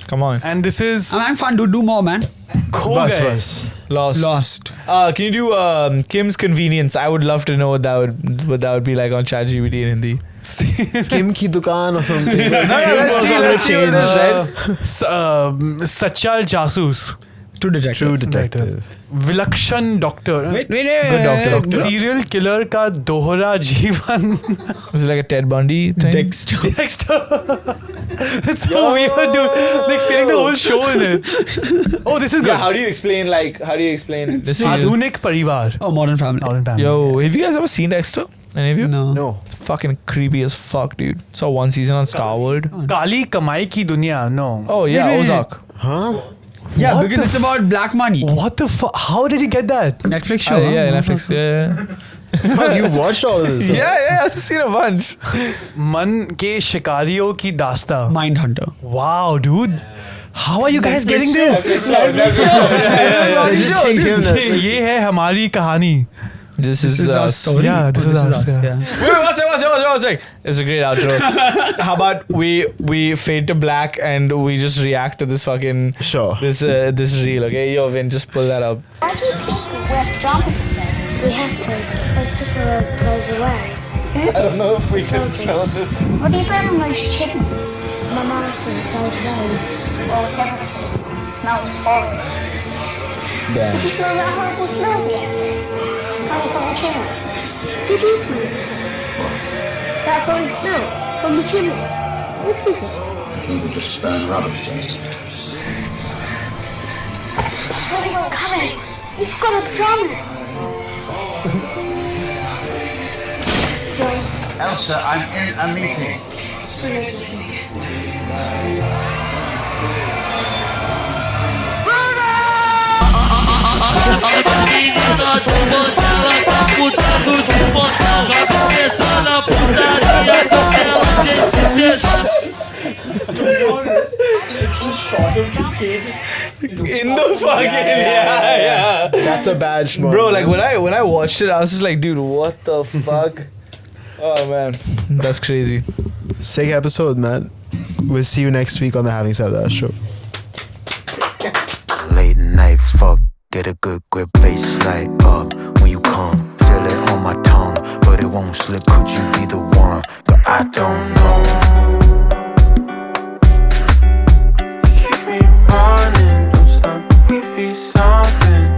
Come on. And this is I'm fun, dude. Do more, man. Bus, bus. Lost. Lost. Can you do Kim's Convenience? I would love to know what that would be like on ChatGPT in Hindi. Kim ki dukaan or something. let's see what it is, right? Sachal Jasus. True detective. True detective. Vilakshan Doctor. Wait. Good doctor. Serial killer ka dohra jeevan. Was it like a Ted Bundy thing? Dexter. Dexter. That's so weird, dude. They're explaining the whole show in it. Oh, this is good. Yeah, how do you explain this? serial? Adhunik Parivar. Oh, Modern Family. Modern Family. Yo, have you guys ever seen Dexter? Any of you? No. No. It's fucking creepy as fuck, dude. Saw one season on Star World. Kali Kamai Ki Dunya. No. Oh yeah, Wait. Ozark. Huh? Yeah, What because the it's about black money. What the fuck? How did you get that? Netflix show. Yeah, huh? Netflix. Yeah. Fuck, you watched all of this? huh? Yeah, I've seen a bunch. Man ke shikariyon ki dasta. Mindhunter. Wow, dude. How are you guys getting this? They just take him that- ये है हमारी कहानी. This This is our story. Yeah, this is us, yeah. Wait, one sec. It's a great outro. How about we fade to black and we just react to this fucking Sure. this reel, okay? Yo, Vin, just pull that up. Why do people wear pajamas today? We had to. They took our clothes away. I don't know if we can show this. What do you put on those chimneys? My mom said it's old clothes. Or whatever it is. It smells horrible. Damn. Did you smell that horrible smell yet? How about the chairs? Did you smell it? That horrid smell from the chimneys. What is it? People just burn rubbish. Where are you coming? You've got our pajamas. Joy, Elsa, I'm in a meeting. who knows this name? In the fucking yeah. That's a bad schmo. Bro, like when I watched it, I was just like, dude, what the fuck? Oh man, that's crazy. Sick episode, man. We'll see you next week on the Having Said That show. Late night fuck, get a good grip, face light up when you come. Feel it on my tongue, but it won't slip. Could you be the one? But I don't know.